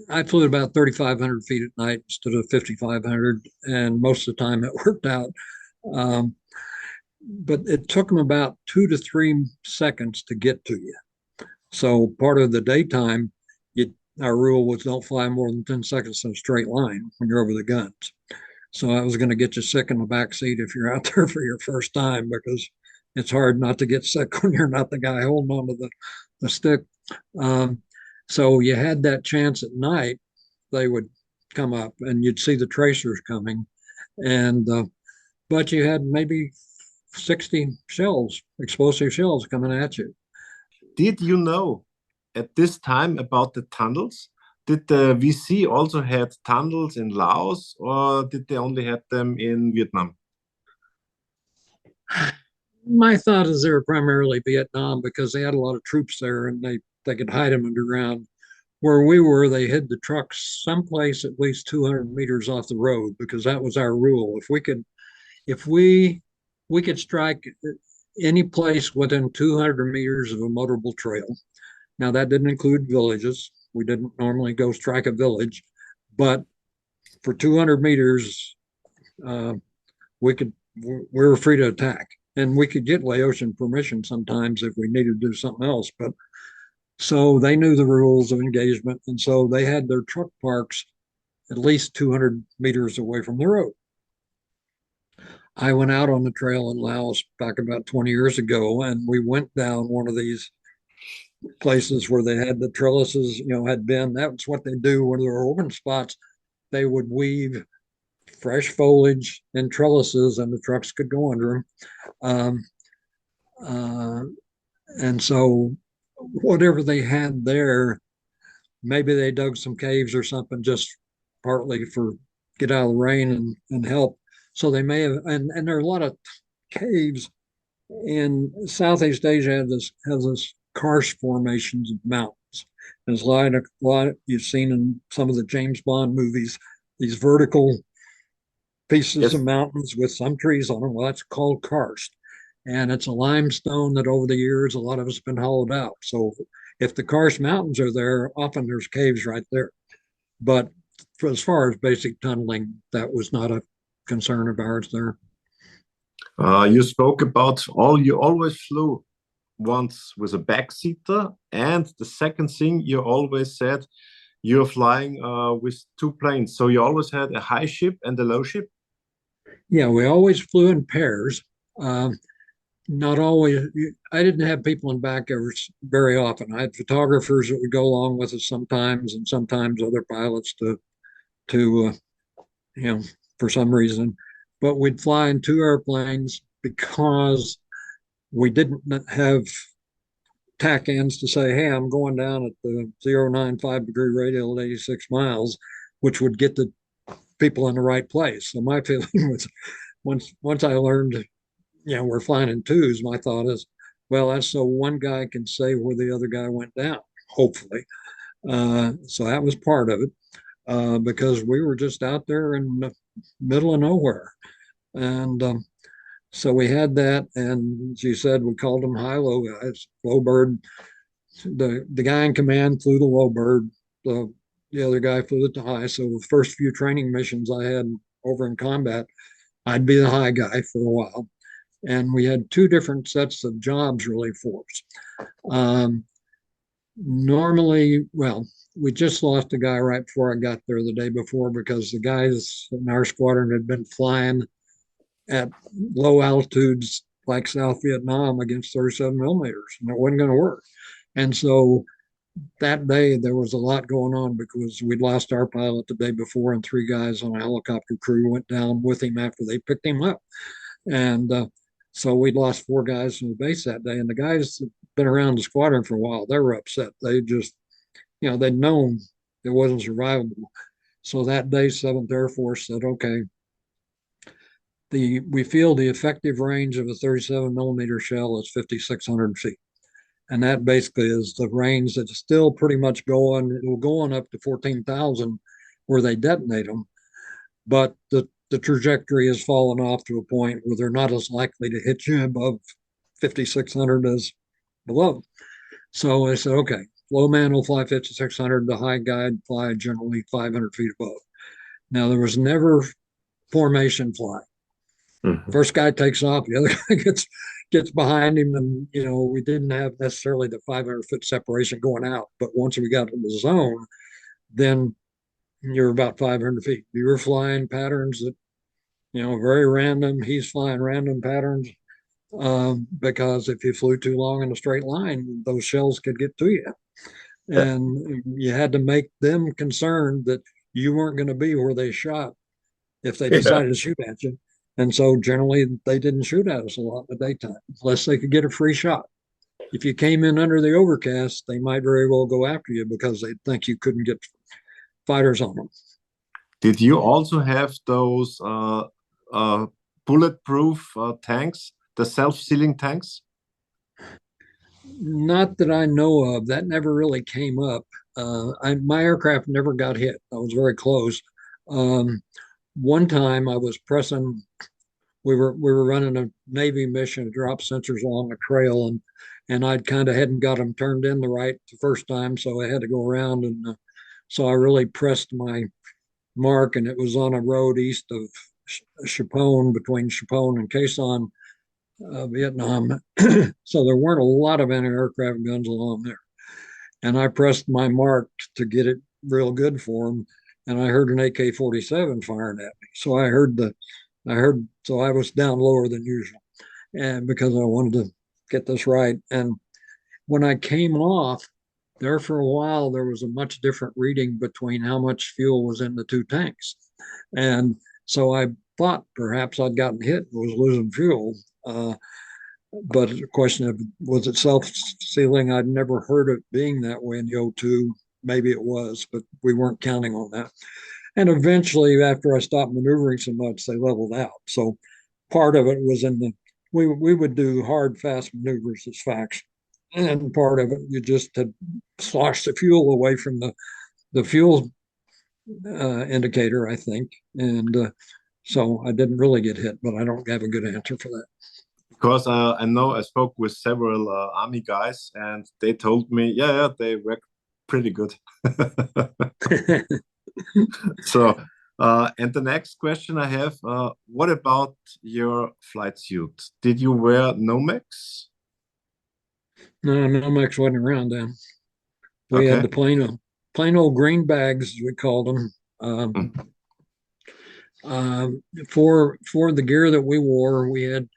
I flew about 3,500 feet at night instead of 5,500, and most of the time it worked out. But it took them about 2 to 3 seconds to get to you. So part of the daytime, our rule was don't fly more than 10 seconds in a straight line when you're over the guns. So I was going to get you sick in the back seat if you're out there for your first time, because it's hard not to get sick when you're not the guy holding onto the stick. So you had that chance at night. They would come up and you'd see the tracers coming, but you had maybe 60 shells, explosive shells coming at you. Did you know at this time about the tunnels? Did the VC also had tunnels in Laos, or did they only have them in Vietnam? My thought is they were primarily Vietnam because they had a lot of troops there and they could hide them underground. Where we were, they hid the trucks someplace at least 200 meters off the road, because that was our rule. If we could strike any place within 200 meters of a motorable trail. Now that didn't include villages. We didn't normally go strike a village, but for 200 meters, we were free to attack, and we could get Laotian permission sometimes if we needed to do something else. But so they knew the rules of engagement, and so they had their truck parks at least 200 meters away from the road. I went out on the trail in Laos back about 20 years ago, and we went down one of these places where they had the trellises, had been. That's what they do when there were open spots. They would weave fresh foliage and trellises, and the trucks could go under them. And so whatever they had there, maybe they dug some caves or something just partly for get out of the rain and help. So they may have, and there are a lot of caves in Southeast Asia has this karst formations of mountains. There's a lot you've seen in some of the James Bond movies these vertical pieces Yes. of mountains with some trees on them. Well, that's called karst. And it's a limestone that over the years, a lot of it's been hollowed out. So if the karst mountains are there, often there's caves right there. But for, as far as basic tunneling, that was not a concern of ours there. You spoke about you always flew once with a backseater, and the second thing you always said you're flying with two planes. So you always had a high ship and a low ship. Yeah, we always flew in pairs. Not always. I didn't have people in back very often. I had photographers that would go along with us sometimes, and sometimes other pilots to for some reason. But we'd fly in two airplanes because we didn't have tack ends to say, hey, I'm going down at the 095-degree radial at 86 miles, which would get the people in the right place. So my feeling was once I learned, we're flying in twos, my thought is, well, that's so one guy can say where the other guy went down, hopefully. So that was part of it, because we were just out there in the middle of nowhere. And so we had that, and as you said, we called them high-low guys. Low bird, the guy in command flew the low bird. The other guy flew it to high. So the first few training missions I had over in combat, I'd be the high guy for a while. And we had two different sets of jobs really for us. Normally, well, we just lost a guy right before I got there the day before because the guys in our squadron had been flying at low altitudes like South Vietnam against 37 millimeters, and it wasn't going to work. And so that day there was a lot going on because we'd lost our pilot the day before, and three guys on a helicopter crew went down with him after they picked him up. And so we'd lost four guys from the base that day, and the guys that been around the squadron for a while, they were upset. They just, they'd known it wasn't survivable. So that day, 7th Air Force said, okay, we feel the effective range of a 37 millimeter shell is 5,600 feet. And that basically is the range that's still pretty much going. It will go on up to 14,000 where they detonate them. But the trajectory has fallen off to a point where they're not as likely to hit you above 5,600 as below. So I said, okay, low man will fly 5,600. The high guide fly generally 500 feet above. Now, there was never formation fly. Mm-hmm. First guy takes off, the other guy gets behind him, and we didn't have necessarily the 500-foot separation going out. But once we got in the zone, then you're about 500 feet. You were flying patterns that, very random. He's flying random patterns because if you flew too long in a straight line, those shells could get to you. And you had to make them concerned that you weren't going to be where they shot if they decided to shoot at you. And so generally they didn't shoot at us a lot in the daytime unless they could get a free shot. If you came in under the overcast, they might very well go after you because they'd think you couldn't get fighters on them. Did you also have those bulletproof tanks, the self-sealing tanks? Not that I know of. That never really came up. My aircraft never got hit. I was very close. One time I was pressing, we were running a Navy mission, drop sensors along a trail, and I'd kind of hadn't got them turned in the first time, so I had to go around, and so I really pressed my mark, and it was on a road east of Chapone, between Chapone and Quezon, Vietnam. So there weren't a lot of anti-aircraft guns along there, and I pressed my mark to get it real good for them. And I heard an AK-47 firing at me. So so I was down lower than usual, and because I wanted to get this right. And when I came off there for a while, there was a much different reading between how much fuel was in the two tanks. And so I thought perhaps I'd gotten hit and was losing fuel. But the question of, was it self-sealing? I'd never heard it being that way in the O-2. Maybe it was, but we weren't counting on that. And eventually, after I stopped maneuvering so much, they leveled out. So part of it was we would do hard, fast maneuvers as facts. And part of it, you just had sloshed the fuel away from the fuel indicator, I think. And so I didn't really get hit, but I don't have a good answer for that. Because I know I spoke with several army guys, and they told me, yeah, they work pretty good. So, and the next question I have, what about your flight suit? Did you wear Nomex? No, Nomex wasn't around then. We had Okay. the plain old green bags, as we called them. Mm. For the gear that we wore, we had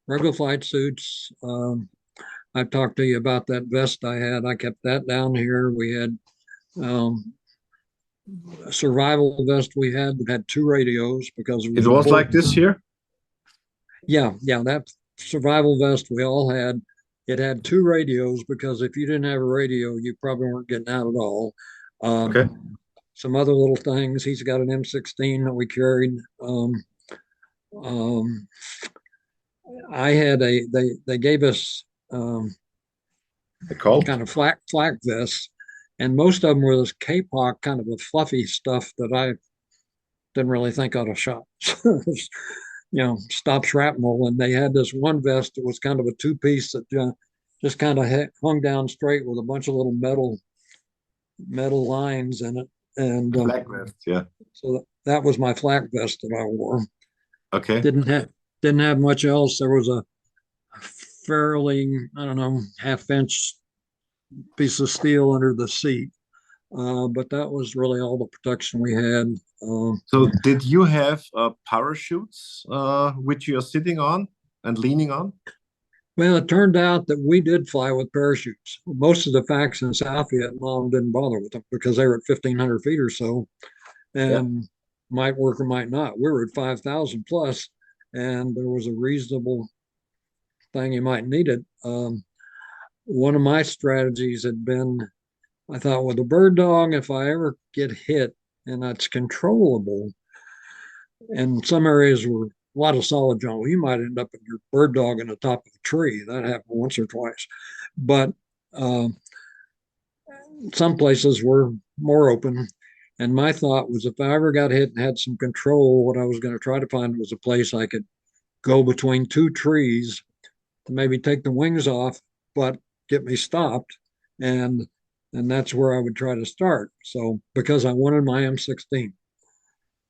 regular flight suits. I talked to you about that vest I had. I kept that down here. We had a survival vest we had that had two radios because it It was was like important. this here? Yeah, that survival vest we all had. It had two radios because if you didn't have a radio, you probably weren't getting out at all. Okay. Some other little things. He's got an M16 that we carried. Um, I had they gave us The Colt? kind of flak vests, and most of them were this K-pop kind of a fluffy stuff that I didn't really think ought to shot. Stop shrapnel. And they had this one vest that was kind of a two-piece that just kind of hung down straight with a bunch of little metal lines in it. And Black vest, yeah. so that was my flak vest that I wore. Okay. Didn't have much else. There was a fairly, I don't know, half-inch piece of steel under the seat. But that was really all the protection we had. So did you have parachutes which you're sitting on and leaning on? Well, it turned out that we did fly with parachutes. Most of the facts in South Vietnam didn't bother with them because they were at 1,500 feet or so, and might work or might not. We were at 5,000 plus, and there was a reasonable thing you might need it. One of my strategies had been, I thought, with a bird dog, if I ever get hit and that's controllable, and some areas were a lot of solid jungle, you might end up in your bird dog in the top of a tree. That happened once or twice. But some places were more open. And my thought was if I ever got hit and had some control, what I was going to try to find was a place I could go between two trees to maybe take the wings off, but get me stopped. And that's where I would try to start. So because I wanted my M16.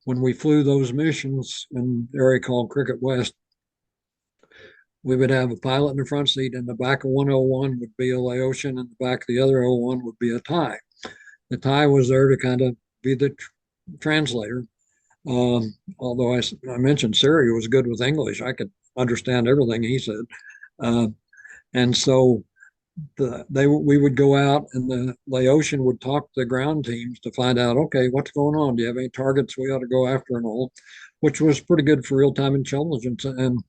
When we flew those missions in an area called Cricket West, we would have a pilot in the front seat, and the back of one O-1 would be a Laotian, and the back of the other O-1 would be a Thai. The Thai was there to kind of be the translator. Although I mentioned Siri was good with English, I could understand everything he said. And so we would go out, and the Laotian would talk to the ground teams to find out, okay, what's going on? Do you have any targets we ought to go after and all, which was pretty good for real-time intelligence. And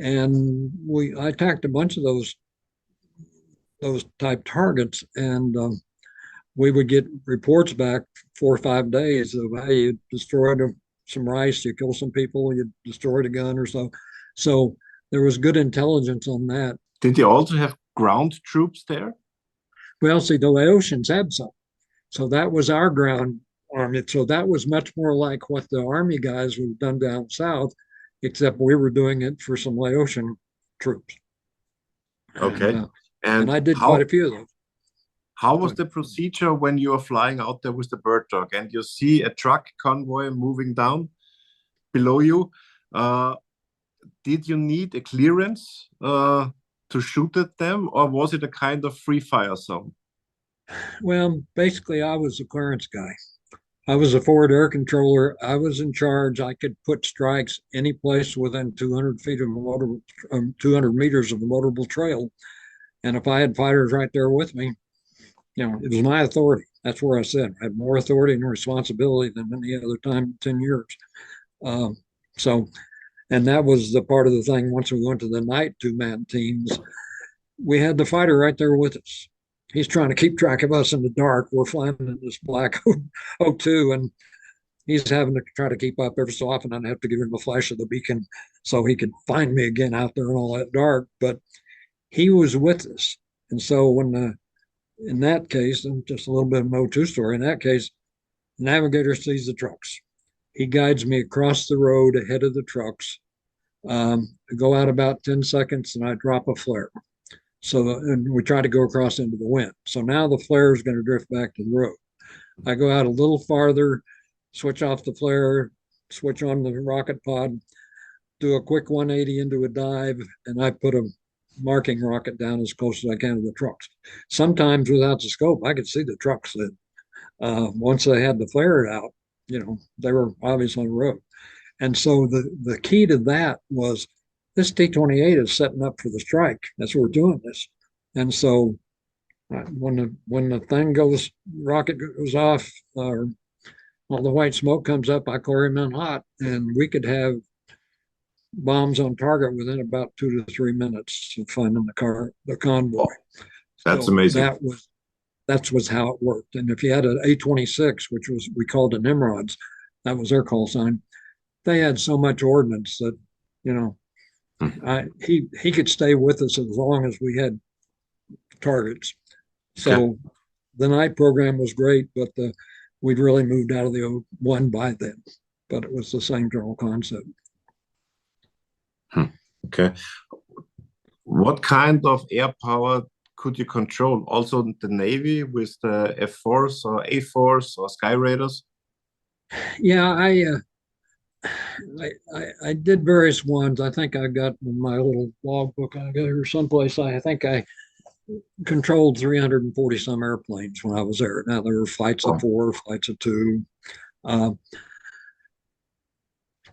I attacked a bunch of those type targets, and we would get reports back 4 or 5 days of, hey, you destroyed some rice, you killed some people, you destroyed a gun or so. So there was good intelligence on that. Did you also have ground troops there? Well, see, the Laotians had some. So that was our ground army. So that was much more like what the army guys would have done down south, except we were doing it for some Laotian troops. Okay. And I did quite a few of those. How was the procedure when you are flying out there with the bird dog and you see a truck convoy moving down below you? Did you need a clearance to shoot at them, or was it a kind of free fire zone? Well, basically, I was a clearance guy. I was a forward air controller. I was in charge. I could put strikes any place within 200 feet of 200 meters of a motorable trail. And if I had fighters right there with me, it was my authority. That's where I said I had more authority and responsibility than any other time in 10 years. And that was the part of the thing. Once we went to the night 2-man teams, we had the fighter right there with us. He's trying to keep track of us in the dark. We're flying in this black O-2, and he's having to try to keep up every so often. I'd have to give him a flash of the beacon so he could find me again out there in all that dark. But he was with us. And so in that case, and just a little bit of an O-2 story, in that case, navigator sees the trucks. He guides me across the road ahead of the trucks. I go out about 10 seconds and I drop a flare. So, and we try to go across into the wind. So now the flare is going to drift back to the road. I go out a little farther, switch off the flare, switch on the rocket pod, do a quick 180 into a dive, and I put a marking rocket down as close as I can to the trucks. Sometimes without the scope, I could see the trucks that once they had the flare out, they were obviously on the road. And so the key to that was this T-28 is setting up for the strike. That's why we're doing this. And so when the rocket goes off, or all the white smoke comes up, I clear him in hot, and we could have bombs on target within about 2 to 3 minutes of finding the convoy. Oh, that's amazing. That was how it worked. And if you had an A-26, which we called the Nimrods, that was their call sign. They had so much ordnance that, he could stay with us as long as we had targets. So the night program was great, but we'd really moved out of the O-1 by then. But it was the same general concept. Okay. What kind of air power could you control? Also the Navy with the F-4s or A-4s or Sky Raiders? Yeah, I did various ones. I think I got in my little log book I got here someplace. I think I controlled 340 some airplanes when I was there. Now there were flights of 4, flights of 2.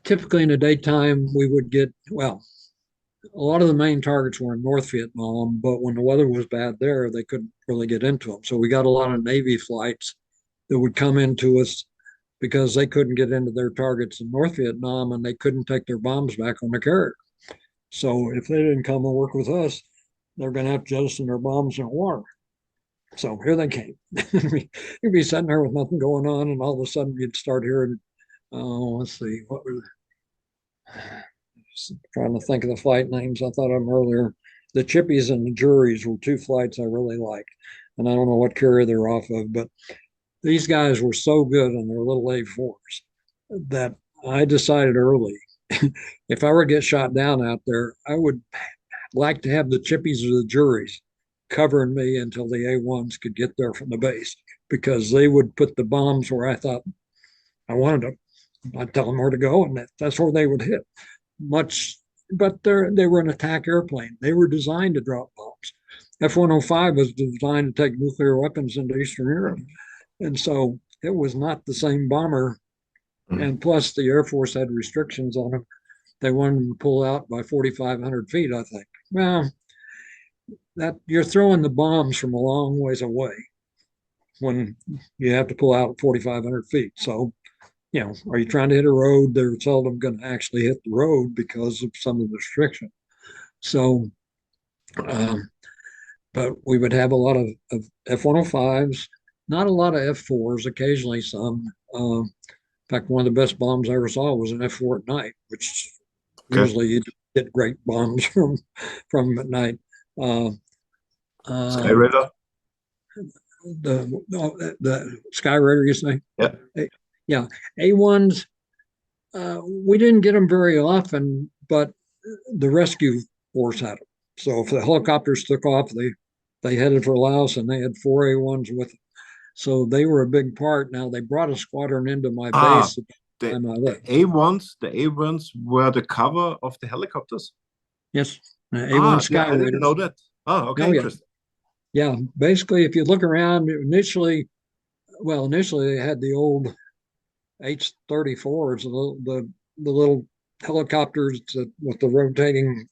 Typically in the daytime, we would get, a lot of the main targets were in North Vietnam, but when the weather was bad there, they couldn't really get into them. So we got a lot of Navy flights that would come into us because they couldn't get into their targets in North Vietnam and they couldn't take their bombs back on the carrier. So if they didn't come and work with us, they're going to have to jettison their bombs in the water. So here they came. You'd be sitting there with nothing going on, and all of a sudden you'd start hearing, let's see, what were trying to think of the flight names. I thought of them earlier. The Chippies and the Juries were 2 flights I really liked. And I don't know what carrier they're off of, but these guys were so good on their little A-4s that I decided early, if I were to get shot down out there, I would like to have the Chippies or the Juries covering me until the A-1s could get there from the base, because they would put the bombs where I thought I wanted them. I'd tell them where to go, and that's where they would hit. But they were an attack airplane. They were designed to drop bombs. F-105 was designed to take nuclear weapons into Eastern Europe. And so it was not the same bomber. And plus the Air Force had restrictions on them. They wanted them to pull out by 4,500 feet, I think. Well, that you're throwing the bombs from a long ways away when you have to pull out at 4,500 feet. So, are you trying to hit a road? They're seldom going to actually hit the road because of some of the restriction. So, but we would have a lot of F-105s, not a lot of F-4s, occasionally some. In fact, one of the best bombs I ever saw was an F-4 at night, which usually you get great bombs from at night. Sky Raider? The Sky Raider, you say? Yeah. Yeah. A-1s, we didn't get them very often, but the rescue force had them. So if the helicopters took off, they headed for Laos, and they had 4 A-1s with them. So they were a big part. Now they brought a squadron into my base. The A-1s were the cover of the helicopters? Yes. A-1 Sky I didn't know that. Oh, okay, interesting. Yeah, basically, if you look around, initially they had the old H-34s, the little helicopters with the rotating,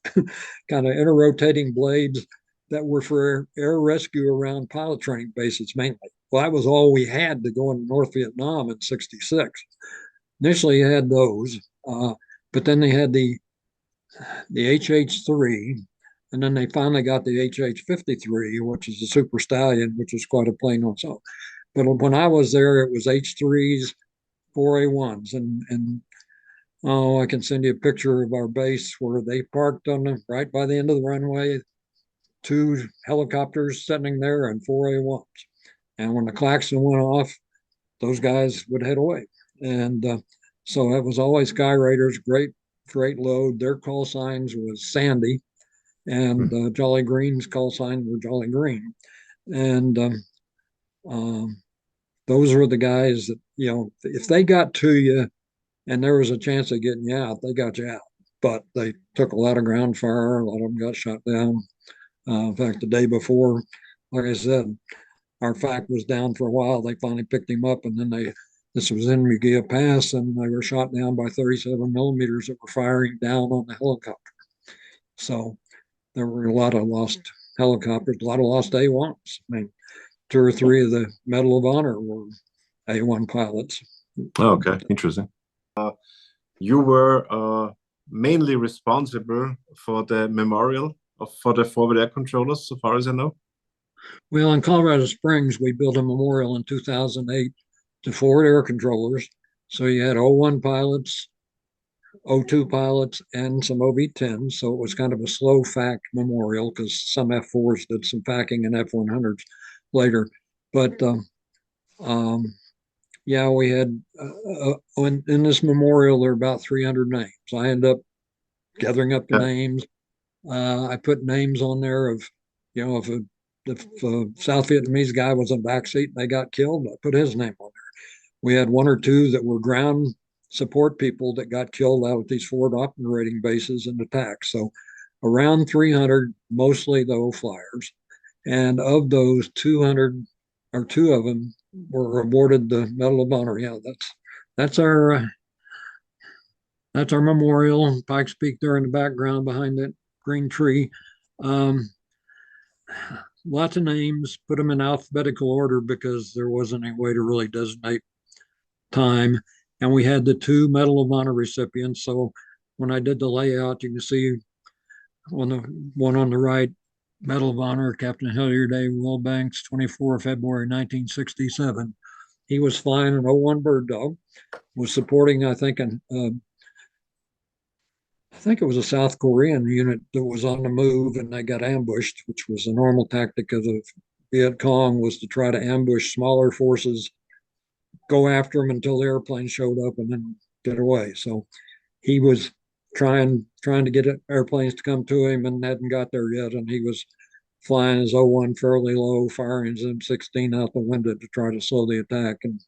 kind of inter-rotating blades that were for air rescue around pilot training bases mainly. Well, that was all we had to go into North Vietnam in '66. Initially, you had those, but then they had the HH-3, and then they finally got the HH-53, which is a Super Stallion, which is quite a plane on its own. But when I was there, it was H-3s, 4 A-1s, and I can send you a picture of our base where they parked right by the end of the runway, 2 helicopters sitting there and 4 A-1s. And when the klaxon went off, those guys would head away. And so it was always Sky Raiders, great load. Their call signs was Sandy, and Jolly Green's call sign were Jolly Green. And those were the guys that, if they got to you and there was a chance of getting you out, they got you out. But they took a lot of ground fire. A lot of them got shot down. In fact, the day before, like I said, our FAC was down for a while. They finally picked him up, and then this was in Mugia Pass, and they were shot down by 37 millimeters that were firing down on the helicopter. So there were a lot of lost helicopters, a lot of lost A1s. I mean, 2 or 3 of the Medal of Honor were A1 pilots. Okay, interesting. You were mainly responsible for the memorial for the forward air controllers, so far as I know. Well, in Colorado Springs, we built a memorial in 2008 to forward air controllers. So you had O-1 pilots, O-2 pilots, and some OV-10s. So it was kind of a slow FAC memorial because some F-4s did some FACing and F-100s later. But yeah, we had in this memorial, there are about 300 names. I ended up gathering up the names. I put names on there of, if a South Vietnamese guy was in the backseat and they got killed, I put his name on there. We had 1 or 2 that were ground support people that got killed out at these forward operating bases in attacks. So around 300, mostly though flyers. And of those, 200 or 2 of them were awarded the Medal of Honor. Yeah, that's our memorial. Pikes Peak there in the background behind that green tree. Lots of names, put them in alphabetical order because there wasn't any way to really designate time. And we had the 2 Medal of Honor recipients. So when I did the layout, you can see on the one on the right, Medal of Honor, Captain Hilliard A. Wilbanks, 24 February 1967. He was flying an O-1 Bird Dog, was supporting, I think it was a South Korean unit that was on the move, and they got ambushed, which was a normal tactic of the Viet Cong, was to try to ambush smaller forces, go after them until the airplane showed up, and then get away. So he was trying to get airplanes to come to him and hadn't got there yet, and he was flying his O-1 fairly low, firing his M16 out the window to try to slow the attack, and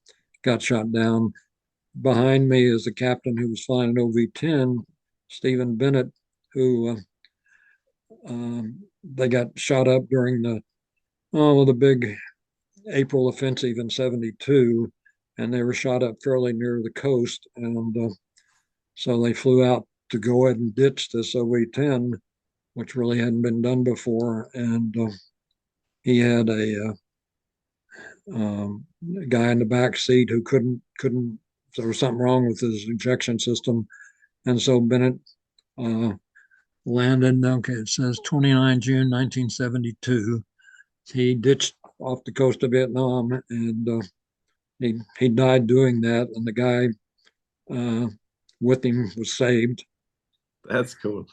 got shot down. Behind me is the captain who was flying an OV-10, Stephen Bennett, who they got shot up during the big April offensive in 72, and they were shot up fairly near the coast, and so they flew out to go ahead and ditch this OV-10, which really hadn't been done before, and he had a guy in the back seat who couldn't. There was something wrong with his injection system, and so Bennett landed. Okay, it says 29 June 1972. He ditched off the coast of Vietnam, and he died doing that, and the guy with him was saved. That's cool.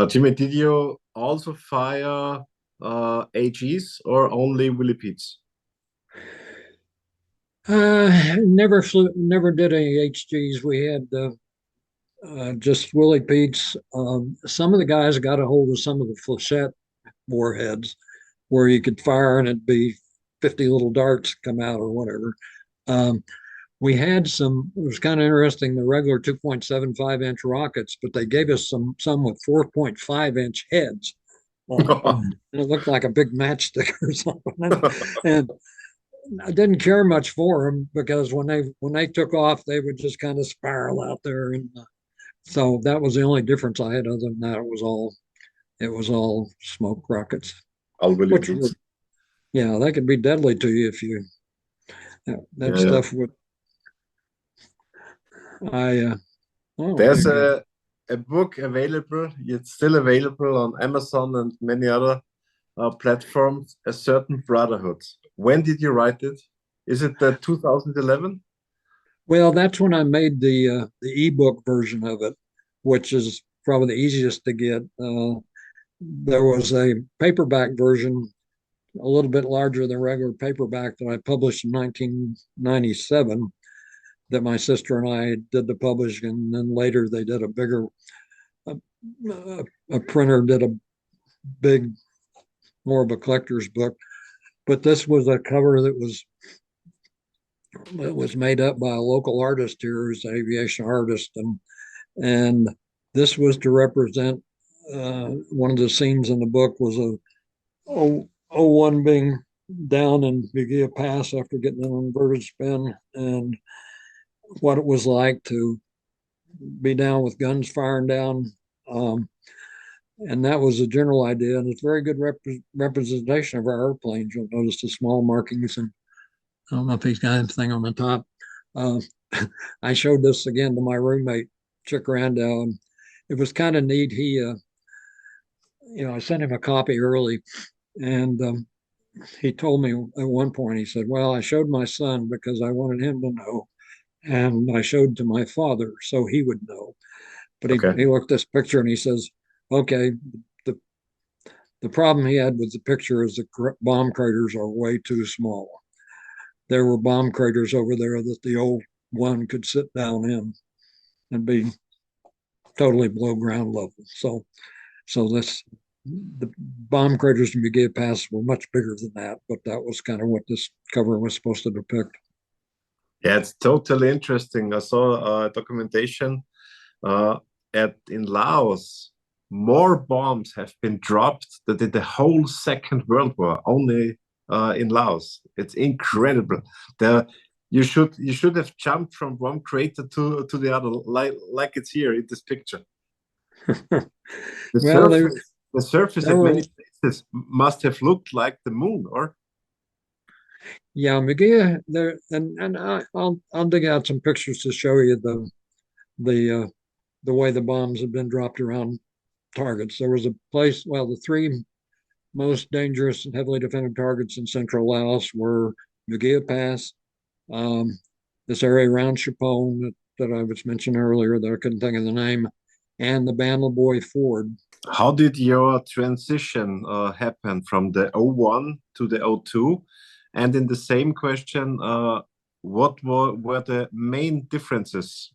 Jimmie, did you also fire AGs or only Willipedes? Never did any HGs. We had just Willipedes. Some of the guys got a hold of some of the flechette warheads where you could fire and it'd be 50 little darts come out or whatever. We had some, it was kind of interesting, the regular 2.75 inch rockets, but they gave us some with 4.5 inch heads. And it looked like a big matchstick or something. And I didn't care much for them because when they took off, they would just kind of spiral out there, and so that was the only difference I had. Other than that, it was all smoke rockets. All really yeah, that could be deadly to you if you stuff would. There's a book available. It's still available on Amazon and many other platforms. A Certain Brotherhood. When did you write it? Is it the 2011? Well, that's when I made the ebook version of it, which is probably the easiest to get. There was a paperback version a little bit larger than regular paperback that I published in 1997 that my sister and I did the publishing, and then later they did a bigger, a, a printer did a big, more of a collector's book. But this was a cover that was made up by a local artist here who's an aviation artist, and this was to represent one of the scenes in the book was O-1 being down in Bugia Pass after getting an inverted spin, and what it was like to be down with guns firing down. And that was the general idea. And it's a very good representation of our airplanes. You'll notice the small markings, and I don't know if he's got anything on the top. I showed this again to my roommate, Chick Randall, and it was kind of neat. I sent him a copy early, and he told me at one point, he said, well, I showed my son because I wanted him to know, and I showed to my father so he would know. But he looked at this picture and he says, okay, the problem he had with the picture is the bomb craters are way too small. There were bomb craters over there that the O-1 could sit down in and be totally below ground level. So the bomb craters in Bugia Pass were much bigger than that, but that was kind of what this cover was supposed to depict. Yeah, it's totally interesting. I saw a documentation in Laos. More bombs have been dropped than in the whole Second World War, only in Laos. It's incredible. You should have jumped from one crater to the other, like it's here in this picture. The surface at many places must have looked like the moon, or? Yeah, Bugia there, and I'll dig out some pictures to show you the way the bombs have been dropped around targets. There was a place, well, the three most dangerous and heavily defended targets in central Laos were Bugia Pass, this area around Chapone that I was mentioning earlier that I couldn't think of the name, and the Bandleboy Ford. How did your transition happen from the O-1 to the O-2? And in the same question, what were the main differences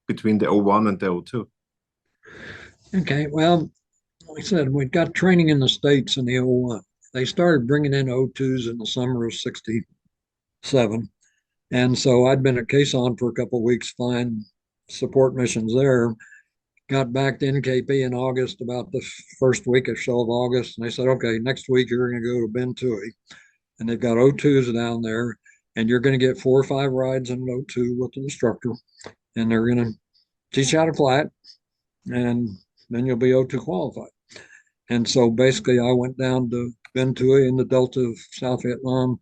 between the O-1 and the O-2? Okay, well, like I said, we got training in the States in the O-1. They started bringing in O-2s in the summer of '67. And so I'd been at Quezon for a couple of weeks flying support missions there. Got back to NKP in August, about the first week or so of August. And they said, okay, next week you're going to go to Bentui. And they've got O-2s down there. And you're going to get 4 or 5 rides in an O-2 with an instructor. And they're going to teach you how to fly it. And then you'll be O-2 qualified. And so basically I went down to Bentui in the Delta of South Vietnam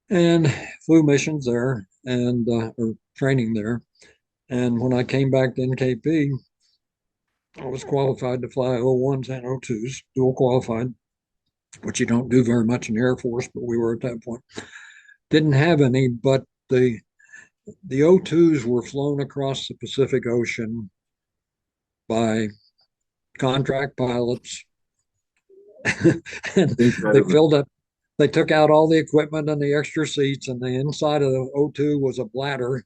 and flew missions there and or training there. And when I came back to NKP, I was qualified to fly O-1s and O-2s, dual qualified, which you don't do very much in the Air Force, but we were at that point. Didn't have any, but the O-2s were flown across the Pacific Ocean by contract pilots. And they filled up, they took out all the equipment and the extra seats, and the inside of the O-2 was a bladder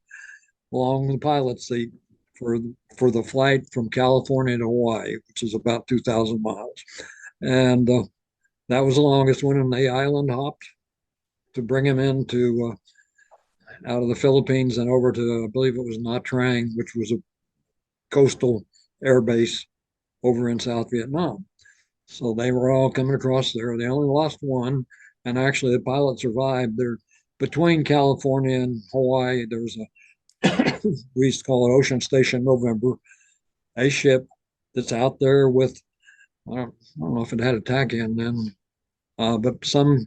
along the pilot seat for the flight from California to Hawaii, which is about 2,000 miles. And that was the longest one, and they island hopped to bring him into out of the Philippines and over to, I believe it was Nha Trang, which was a coastal air base over in South Vietnam. So they were all coming across there. They only lost one, and actually the pilot survived. There, between California and Hawaii, there was we used to call it Ocean Station November, a ship that's out there with, I don't know if it had a tack in then, but some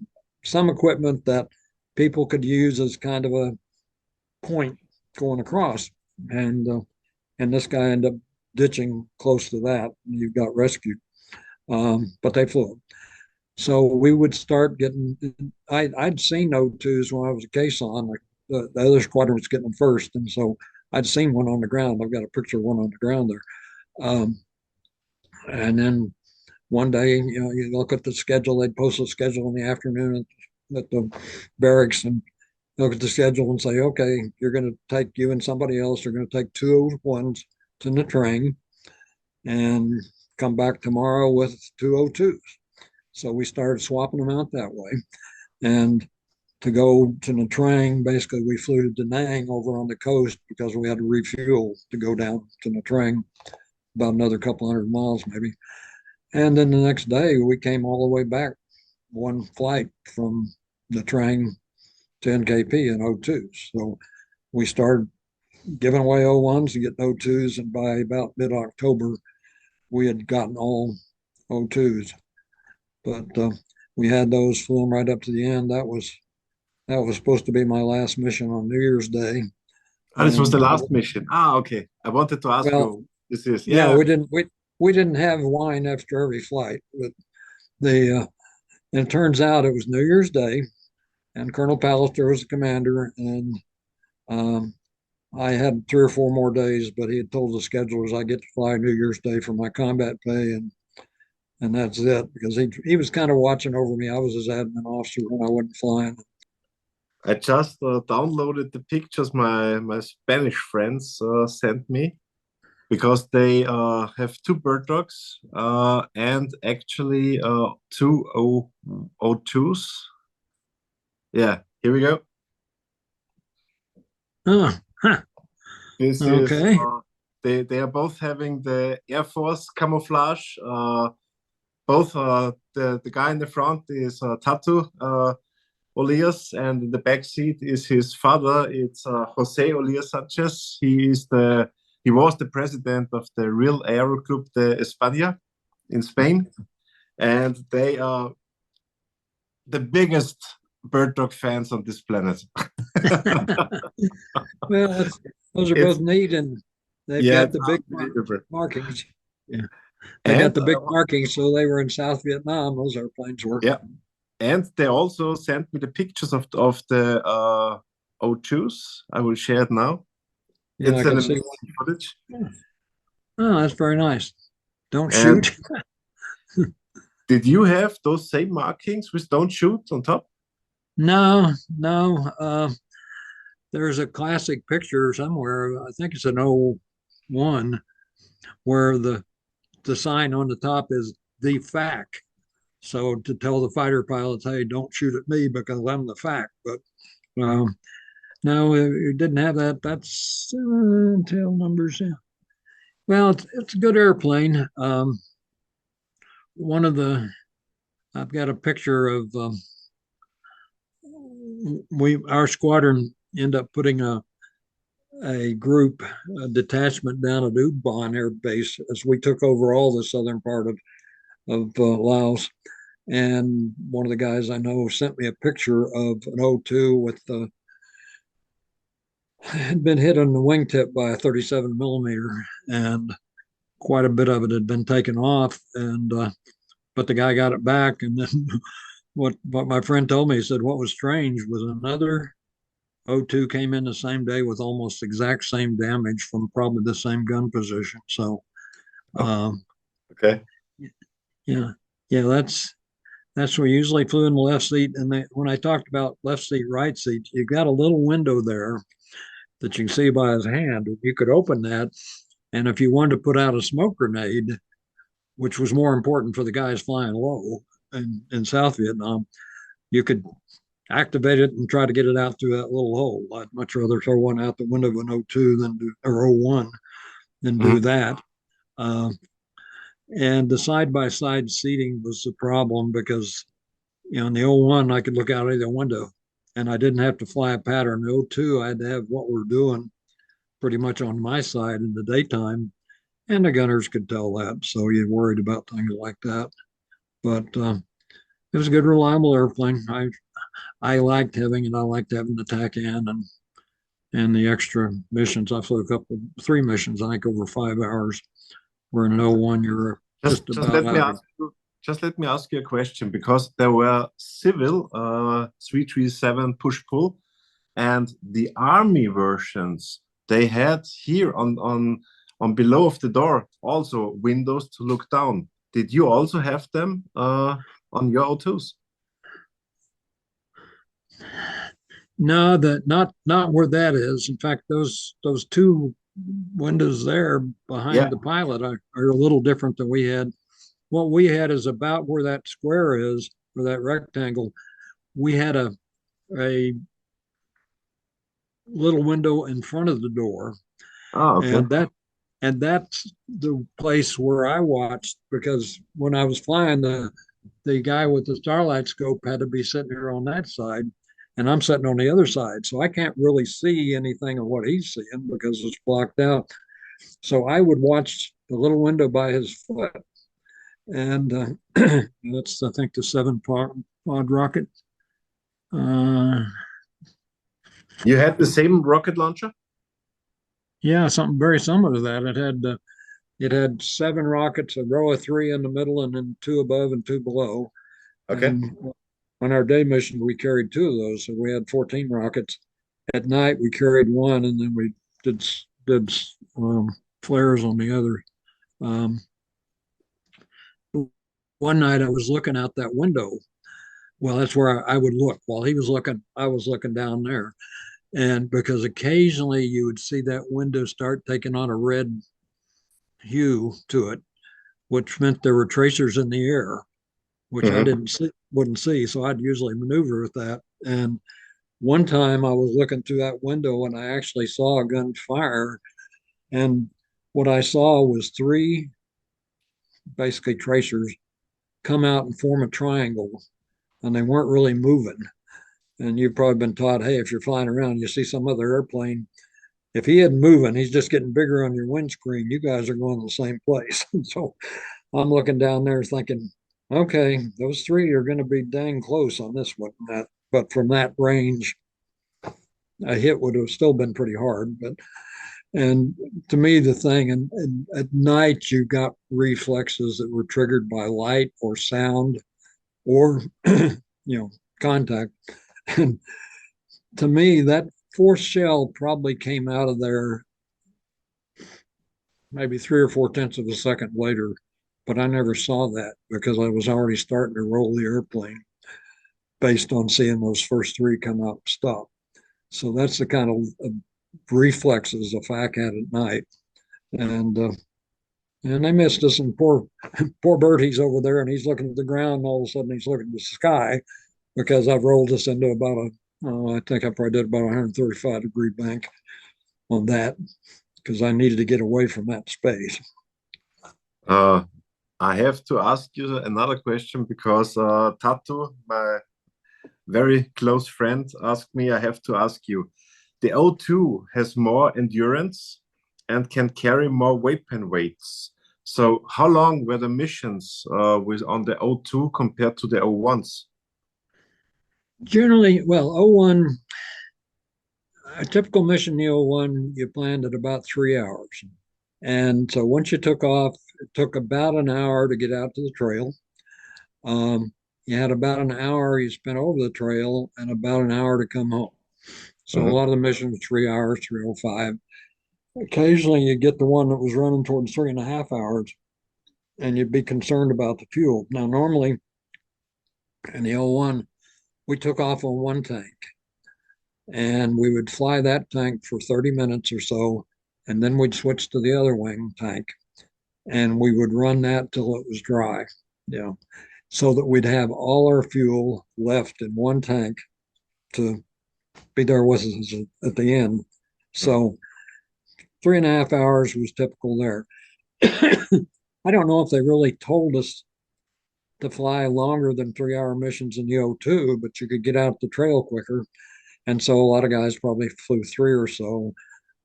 equipment that people could use as kind of a point going across. And this guy ended up ditching close to that. And you got rescued. But they flew. So we would start getting, I'd seen O-2s when I was at Quezon. Like the other squadron was getting them first. And so I'd seen one on the ground. I've got a picture of one on the ground there. And then one day, you look at the schedule, they'd post the schedule in the afternoon at the barracks and look at the schedule and say, okay, you're going to take, you and somebody else are going to take 2 O-1s to the train and come back tomorrow with 2 O-2s. So we started swapping them out that way. And to go to Nha Trang, basically we flew to Da Nang over on the coast because we had to refuel to go down to Nha Trang, about another couple 100 miles maybe. And then the next day we came all the way back, one flight from Nha Trang to NKP in O-2s. So we started giving away O-1s and getting O-2s, and by about mid-October, we had gotten all O-2s. But we had those, flew them right up to the end. That was supposed to be my last mission on New Year's Day. Oh, this was the last mission. Okay. I wanted to ask you. This is we didn't have wine after every flight, but and it turns out it was New Year's Day, and Colonel Pallister was the commander, and I had 3 or 4 more days, but he had told the schedulers I get to fly New Year's Day for my combat pay, and that's it, because he was kind of watching over me. I was his admin officer when I wasn't flying. I just downloaded the pictures my Spanish friends sent me, because they have 2 bird dogs and actually 2 O-2s. Yeah, here we go. Oh, huh. This okay. Is they are both having the Air Force camouflage. Both the guy in the front is Tatu Olias, and in the back seat is his father. It's Jose Olias Sanchez. He was the president of the Real Aero Club de España in Spain, and they are the biggest bird dog fans on this planet. Well, those are both neat, and they've got the big markings. Yeah, they got the big markings, so they were in South Vietnam. Those airplanes were. Yeah, and they also sent me the pictures of the O-2s. I will share it now. Yeah, it's I can an see amazing footage. Oh, that's very nice. Don't shoot. Did you have those same markings with "don't shoot" on top? No. There's a classic picture somewhere. I think it's an O-1 where the sign on the top is "the FAC." So to tell the fighter pilots, hey, don't shoot at me because I'm the FAC. But no, it didn't have that. That's tail numbers. Yeah. Well, it's a good airplane. I've got a picture of our squadron end up putting a detachment down at U-Bahn Air Base as we took over all the southern part of Laos. And one of the guys I know sent me a picture of an O-2 with had been hit on the wingtip by a 37 millimeter, and quite a bit of it had been taken off. And but the guy got it back. And then what my friend told me, he said what was strange was another O-2 came in the same day with almost exact same damage from probably the same gun position. So, okay, yeah, that's where we usually flew in the left seat. And when I talked about left seat, right seat, you got a little window there that you can see by his hand. You could open that, and if you wanted to put out a smoke grenade, which was more important for the guys flying low in South Vietnam, you could activate it and try to get it out through that little hole. I'd much rather throw one out the window of an O-2 or O-1 than do that. And the side-by-side seating was the problem because, in the O-1, I could look out either window and I didn't have to fly a pattern. The O-2, I had to have what we're doing pretty much on my side in the daytime, and the gunners could tell that. So you're worried about things like that. But it was a good, reliable airplane. I liked having it. I liked having the TACAN and the extra missions. I flew 3 missions, I think, over 5 hours. Where in an O-1, you're just let me ask you a question, because there were civil 337 push-pull, and the Army versions, they had here on below of the door also windows to look down. Did you also have them on your O2s? No, not where that is. In fact, those two windows there Yeah. behind the pilot are a little different than we had. What we had is about where that square is, or that rectangle. We had a little window in front of the door, Ah, okay. and that's the place where I watched, because when I was flying, the guy with the starlight scope had to be sitting here on that side, and I'm sitting on the other side, so I can't really see anything of what he's seeing because it's blocked out. So I would watch the little window by his foot, and that's, I think, the 7 pod rocket. You had the same rocket launcher? Yeah, something very similar to that. It had 7 rockets, a row of 3 in the middle, and then 2 above and 2 below. Okay. And on our day mission, we carried 2 of those, so we had 14 rockets. At night, we carried 1, and then we did flares on the other. One night, I was looking out that window. Well, that's where I would look. While he was looking, I was looking down there. And because occasionally you would see that window start taking on a red hue to it, which meant there were tracers in the air, which I wouldn't see. So I'd usually maneuver with that. And one time I was looking through that window and I actually saw a gun fire. And what I saw was 3 basically tracers come out and form a triangle, and they weren't really moving. And you've probably been taught, hey, if you're flying around, you see some other airplane, if he isn't moving, he's just getting bigger on your windscreen. You guys are going to the same place. So I'm looking down there thinking, okay, those 3 are going to be dang close on this one. But from that range, a hit would have still been pretty hard. And to me, the thing, and at night, you got reflexes that were triggered by light or sound or, contact. And to me, that 4th shell probably came out of there maybe 3 or 4 tenths of a second later, but I never saw that because I was already starting to roll the airplane based on seeing those first 3 come out and stop. So that's the kind of reflexes the FAC had at night, and they missed us. And poor Bertie's over there, and he's looking at the ground, and all of a sudden he's looking at the sky because I've rolled us into about I think I probably did about 135-degree bank on that because I needed to get away from that space. I have to ask you another question because Tatu, my very close friend, asked me. I have to ask you. The O-2 has more endurance and can carry more weapon weights. So how long were the missions on the O-2 compared to the O-1s? Generally, well, O-1, a typical mission in the O-1, you planned at about 3 hours. And so once you took off, it took about an hour to get out to the trail. You had about an hour you spent over the trail and about an hour to come home. So a lot of the missions were 3 hours, 305. Occasionally you get the one that was running towards 3.5 hours and you'd be concerned about the fuel. Now, normally in the O-1, we took off on 1 tank and we would fly that tank for 30 minutes or so, and then we'd switch to the other wing tank and we would run that till it was dry, so that we'd have all our fuel left in 1 tank to be there with us at the end. So 3.5 hours was typical there. I don't know if they really told us to fly longer than 3-hour missions in the O-2, but you could get out the trail quicker. And so a lot of guys probably flew 3 or so.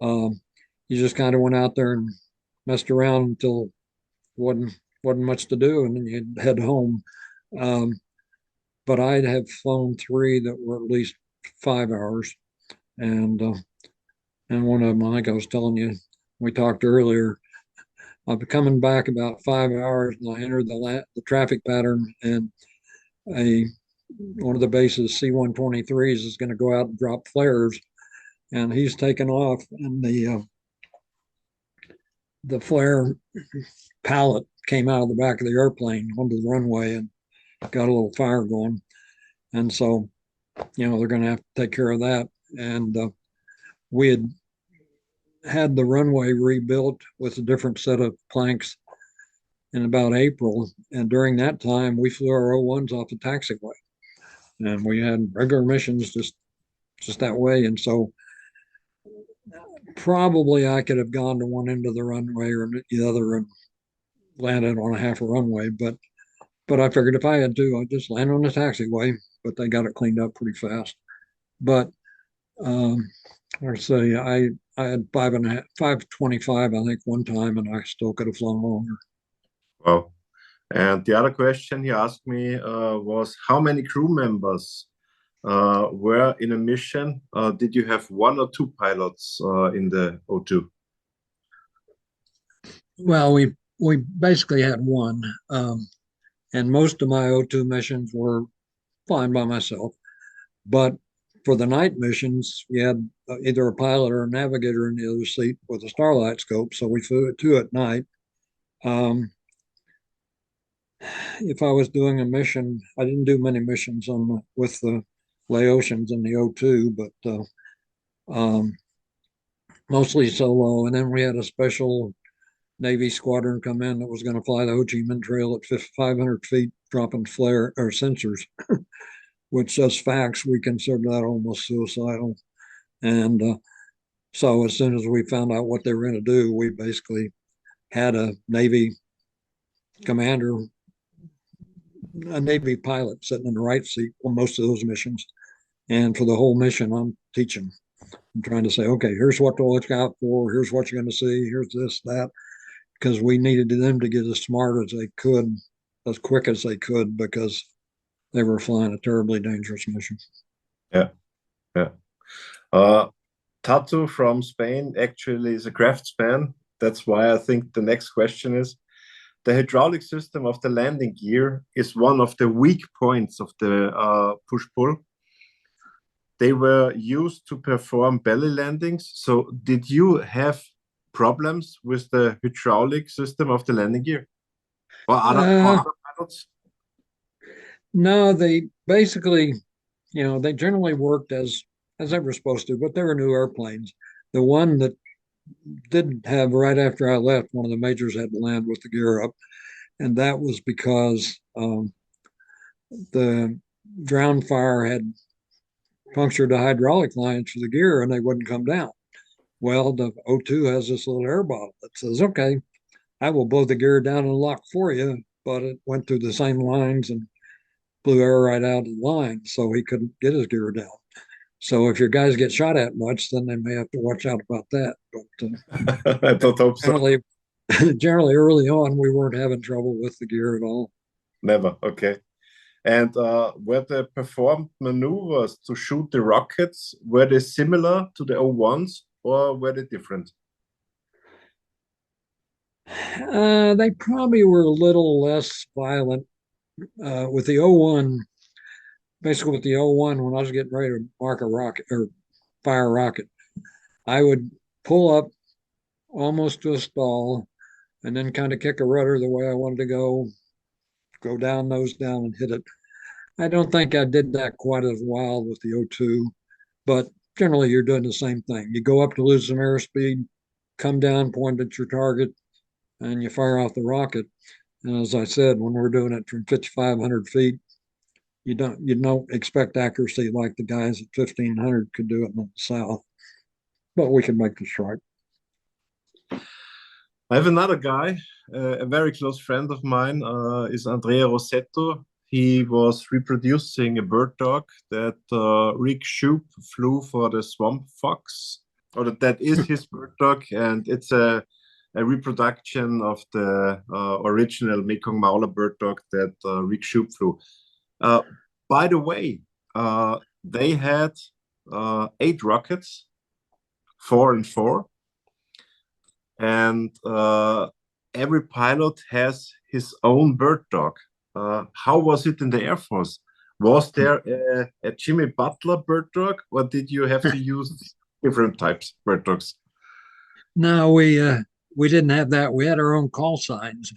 You just kind of went out there and messed around until wasn't much to do, and then you'd head home. But I'd have flown 3 that were at least 5 hours. And one of them, I think I was telling you, we talked earlier, I'll be coming back about 5 hours, and I entered the traffic pattern, and one of the bases, C-123s, is going to go out and drop flares, and he's taken off, and the flare pallet came out of the back of the airplane onto the runway and got a little fire going. And so, they're going to have to take care of that. And we had the runway rebuilt with a different set of planks in about April. And during that time, we flew our O-1s off the taxiway. And we had regular missions just that way. And so probably I could have gone to one end of the runway or the other and landed on a half a runway. But I figured if I had to, I'd just land on the taxiway. But they got it cleaned up pretty fast. But I say I had 525, I think, one time, and I still could have flown longer. Wow. And the other question he asked me was, how many crew members were in a mission? Did you have one or two pilots in the O-2? Well, we basically had one, and most of my O-2 missions were flying by myself. But for the night missions, we had either a pilot or a navigator in the other seat with a starlight scope, so we flew at 2 at night. If I was doing a mission, I didn't do many missions with the LAOS and the O-2, but mostly solo. And then we had a special Navy squadron come in that was going to fly the Ho Chi Minh Trail at 500 feet, dropping flare or sensors, which as facts, we considered that almost suicidal. And so as soon as we found out what they were going to do, we basically had a Navy commander, a Navy pilot sitting in the right seat on most of those missions. And for the whole mission, I'm teaching. I'm trying to say, okay, here's what to look out for. Here's what you're going to see. Here's this, that, because we needed them to get as smart as they could, as quick as they could, because they were flying a terribly dangerous mission. Yeah. Tatu from Spain actually is a craftsman. That's why I think the next question is, the hydraulic system of the landing gear is one of the weak points of the push-pull. They were used to perform belly landings. So did you have problems with the hydraulic system of the landing gear? Or other pilots? No, they basically, they generally worked as they were supposed to, but they were new airplanes. The one that did have right after I left, one of the majors had to land with the gear up, and that was because the ground fire had punctured the hydraulic lines for the gear, and they wouldn't come down. Well, the O-2 has this little air bottle that says, okay, I will blow the gear down and lock for you, but it went through the same lines and blew air right out of the line, so he couldn't get his gear down. So if your guys get shot at much, then they may have to watch out about that. But I don't hope so. Generally, early on, we weren't having trouble with the gear at all. Never. Okay. And were the performed maneuvers to shoot the rockets, were they similar to the O-1s or were they different? They probably were a little less violent with the O-1. Basically, with the O-1, when I was getting ready to mark a rocket or fire a rocket, I would pull up almost to a stall and then kind of kick a rudder the way I wanted to go down, nose down, and hit it. I don't think I did that quite as wild with the O-2, but generally you're doing the same thing. You go up to lose some airspeed, come down, point at your target, and you fire off the rocket. And as I said, when we're doing it from 5,500 feet, you don't expect accuracy like the guys at 1,500 could do it in the south, but we can make the strike. I have another guy, a very close friend of mine, is Andrea Rossetto. He was reproducing a bird dog that Rick Shoup flew for the Swamp Fox, or that is his bird dog, and it's a reproduction of the original Mekong Mauler bird dog that Rick Shoup flew. By the way, they had 8 rockets, 4 and 4, and every pilot has his own bird dog. How was it in the Air Force? Was there a Jimmie Butler bird dog, or did you have to use different types bird dogs? No, we didn't have that. We had our own call signs,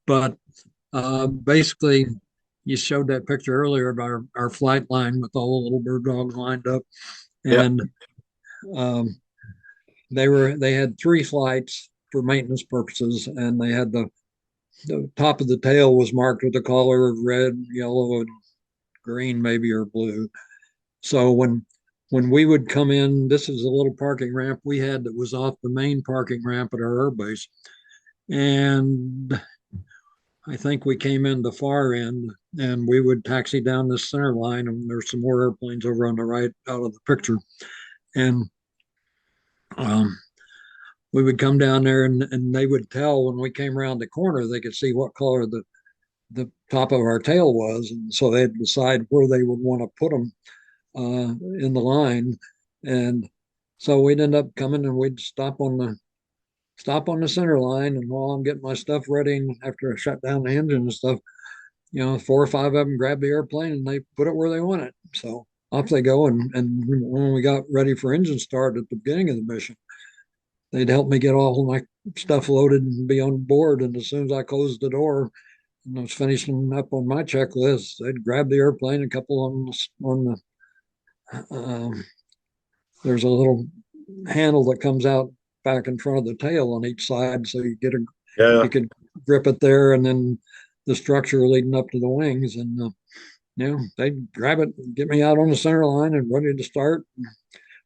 But basically, you showed that picture earlier of our flight line with all the little bird dogs lined up, Yeah. and they had 3 flights for maintenance purposes, and they had the top of the tail was marked with the color of red, yellow, and green, maybe, or blue. So when we would come in, this is a little parking ramp we had that was off the main parking ramp at our air base, and I think we came in the far end, and we would taxi down this center line, and there's some more airplanes over on the right out of the picture, and um, we would come down there, and they would tell when we came around the corner, they could see what color the top of our tail was, and so they'd decide where they would want to put them in the line, and so we'd end up coming, and we'd stop on the center line, and while I'm getting my stuff ready, and after I shut down the engine and stuff, 4 or 5 of them grab the airplane and they put it where they want it. So off they go, and when we got ready for engine start at the beginning of the mission, they'd help me get all my stuff loaded and be on board. And as soon as I closed the door and I was finishing up on my checklist, they'd grab the airplane. A couple on the there's a little handle that comes out back in front of the tail on each side, so you could grip it there, and then the structure leading up to the wings, and they'd grab it, get me out on the center line and ready to start.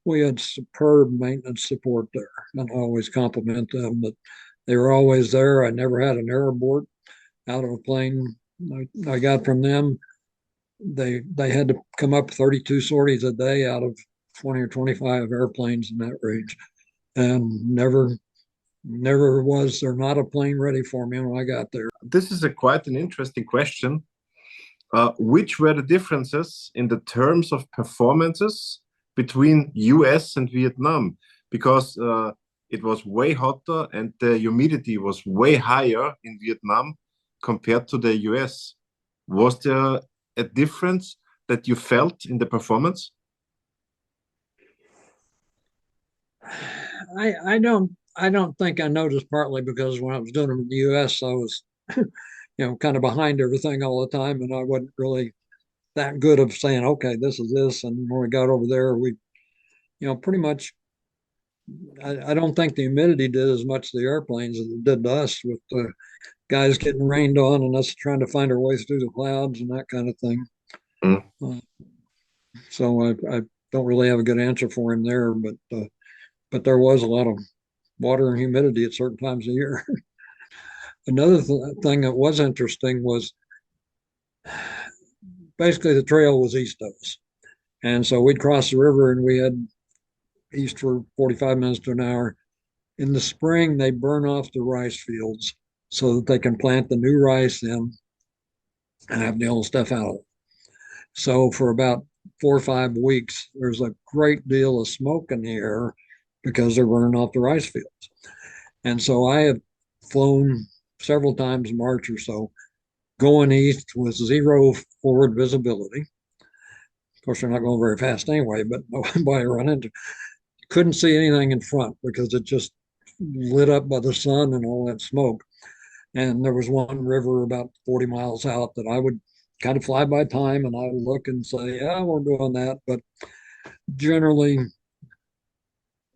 We had superb maintenance support there, and I always compliment them that they were always there. I never had an error abort out of a plane I got from them. They had to come up 32 sorties a day out of 20 or 25 airplanes in that range, and never was there not a plane ready for me when I got there. This is quite an interesting question. Which were the differences in the terms of performances between US and Vietnam? Because it was way hotter and the humidity was way higher in Vietnam compared to the US. Was there a difference that you felt in the performance? I don't think I noticed, partly because when I was doing them in the US, I was kind of behind everything all the time, and I wasn't really that good of saying, okay, this is this. And when we got over there, we pretty much, I don't think the humidity did as much to the airplanes as it did to us, with the guys getting rained on and us trying to find our way through the clouds and that kind of thing. So I don't really have a good answer for him there, but there was a lot of water and humidity at certain times of year. Another thing that was interesting was basically the trail was east of us. And so we'd cross the river and we had east for 45 minutes to an hour. In the spring, they burn off the rice fields so that they can plant the new rice in and have the old stuff out of it. So for about 4 or 5 weeks, there's a great deal of smoke in the air because they're burning off the rice fields. And so I have flown several times in March or so, going east with 0 forward visibility. Of course, they're not going very fast anyway, but nobody run into. Couldn't see anything in front because it just lit up by the sun and all that smoke. And there was one river about 40 miles out that I would kind of fly by time, and I would look and say, yeah, we're doing that. But generally,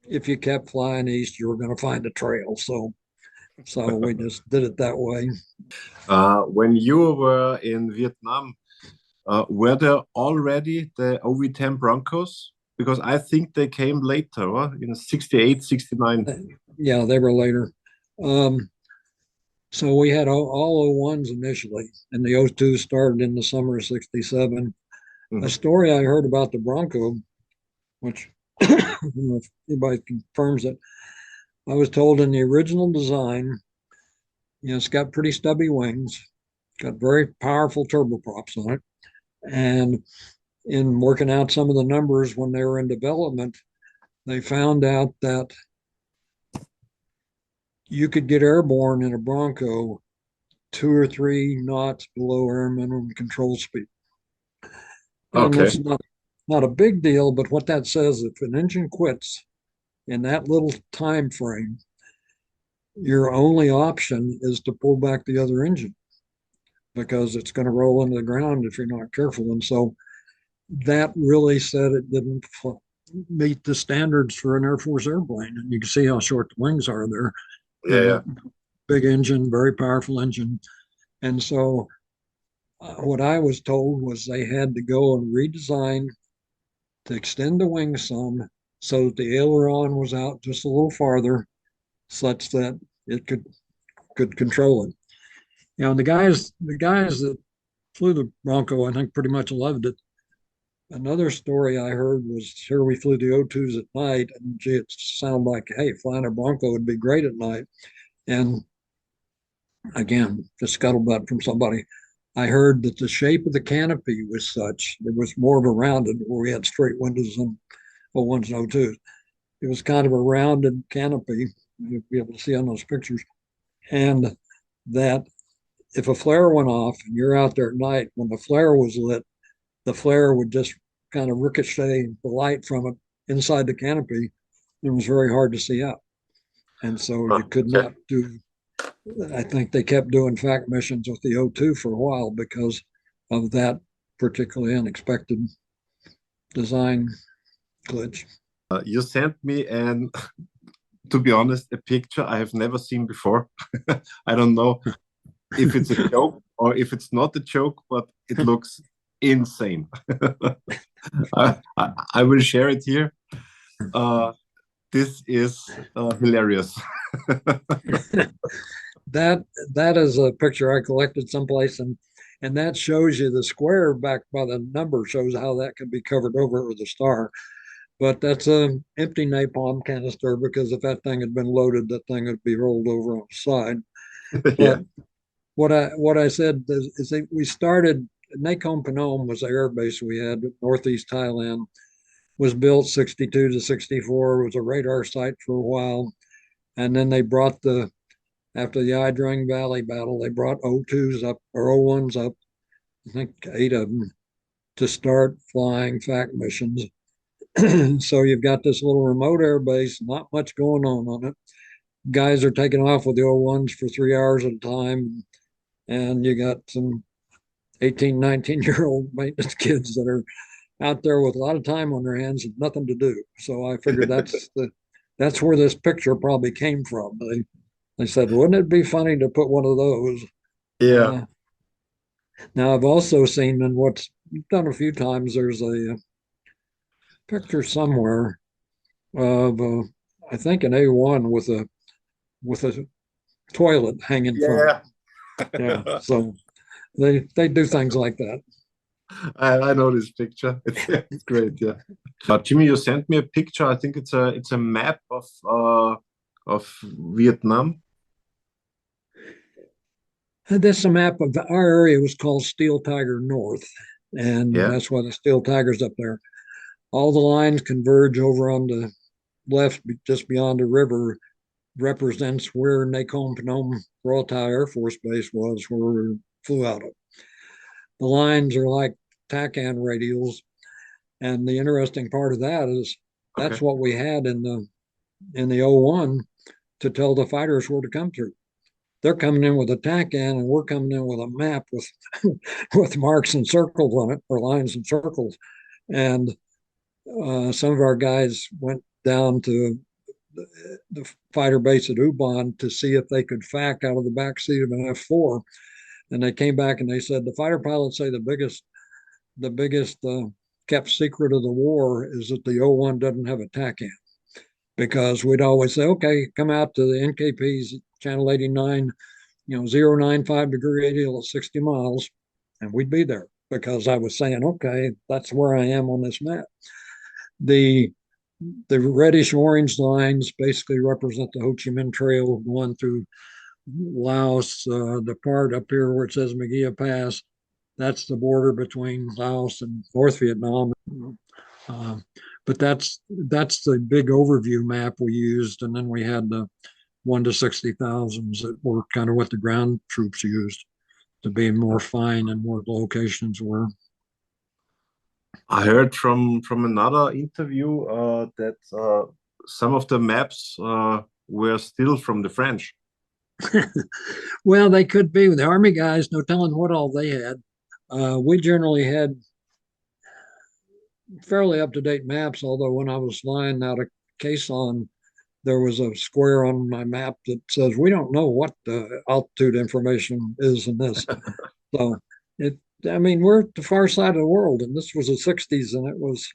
if you kept flying east, you were going to find a trail. So we just did it that way. When you were in Vietnam, were there already the OV-10 Broncos? Because I think they came later, in 68, 69. Yeah, they were later. So we had all O-1s initially, and the O-2 started in the summer of 67. A story I heard about the Bronco, which I don't know if anybody confirms it, I was told in the original design, it's got pretty stubby wings, got very powerful turboprops on it. And in working out some of the numbers when they were in development, they found out that you could get airborne in a Bronco 2 or 3 knots below air minimum control speed. And that's not a big deal, but what that says, if an engine quits in that little time frame, your only option is to pull back the other engine. because it's going to roll into the ground if you're not careful. And so that really said it didn't meet the standards for an Air Force airplane. And you can see how short the wings are there. Yeah. Big engine, very powerful engine. And so what I was told was they had to go and redesign to extend the wing some so that the aileron was out just a little farther, such that it could control it. You know, the guys that flew the Bronco, I think, pretty much loved it. Another story I heard was here we flew the O-2s at night, and gee, it sounded like, hey, flying a Bronco would be great at night. And again, just scuttlebutt from somebody, I heard that the shape of the canopy was such, it was more of a rounded, where we had straight windows on O-1s and O-2s. It was kind of a rounded canopy, you'll be able to see on those pictures. And that if a flare went off and you're out there at night, when the flare was lit, the flare would just kind of ricochet the light from it inside the canopy. It was very hard to see out. And so you could not do, I think they kept doing FAC missions with the O-2 for a while because of that particularly unexpected design glitch. You sent me, and to be honest, a picture I have never seen before. I don't know if it's a joke or if it's not a joke, but it looks insane. I will share it here. This is hilarious. That is a picture I collected someplace, and that shows you the square back by the number shows how that can be covered over with a star. But that's an empty napalm canister, because if that thing had been loaded, that thing would be rolled over on the side. Yeah. But what I said is that we started, Nakhon Phanom was the air base we had, northeast Thailand, was built 62 to 64, was a radar site for a while. And then they brought after the Ai Drang Valley battle, they brought O-2s up, or O-1s up, I think 8 of them, to start flying FAC missions. So you've got this little remote air base, not much going on it. Guys are taking off with the O-1s for 3 hours at a time. And you got some 18, 19-year-old maintenance kids that are out there with a lot of time on their hands and nothing to do. So I figured that's where this picture probably came from. They said, wouldn't it be funny to put one of those? Yeah. Now I've also seen, and what's done a few times, there's a picture somewhere of I think an A1 with a toilet hanging from it. Yeah. So they do things like that. I know this picture. It's great. Yeah. Jimmie, you sent me a picture. I think it's a map of Vietnam. This a map of our area was called Steel Tiger North, and that's why the Steel Tiger's up there. All the lines converge over on the left, just beyond the river, represents where Nakhon Phanom Royal Thai Air Force Base was, where we flew out of. The lines are like TACAN radials, and the interesting part of that is that's what we had in the O-1 to tell the fighters where to come through. They're coming in with a TACAN, and we're coming in with a map with with marks and circles on it, or lines and circles. And some of our guys went down to the fighter base at Ubon to see if they could FAC out of the back seat of an F4. And they came back and they said the fighter pilots say the biggest kept secret of the war is that the O-1 doesn't have a TACAN, because we'd always say, okay, come out to the NKP's channel 89, 095 degree radial at 60 miles, and we'd be there, because I was saying, okay, that's where I am on this map. The reddish orange lines basically represent the Ho Chi Minh Trail going through Laos. The part up here where it says Magia Pass, that's the border between Laos and North Vietnam. But that's the big overview map we used, and then we had the 1 to 60,000s that were kind of what the ground troops used to be more fine and where the locations were. I heard from another interview that some of the maps were still from the French. Well, they could be. The Army guys, no telling what all they had. We generally had fairly up-to-date maps, although when I was flying out of Quezon, there was a square on my map that says we don't know what the altitude information is in this. So I mean, we're at the far side of the world, and this was the 60s, and it was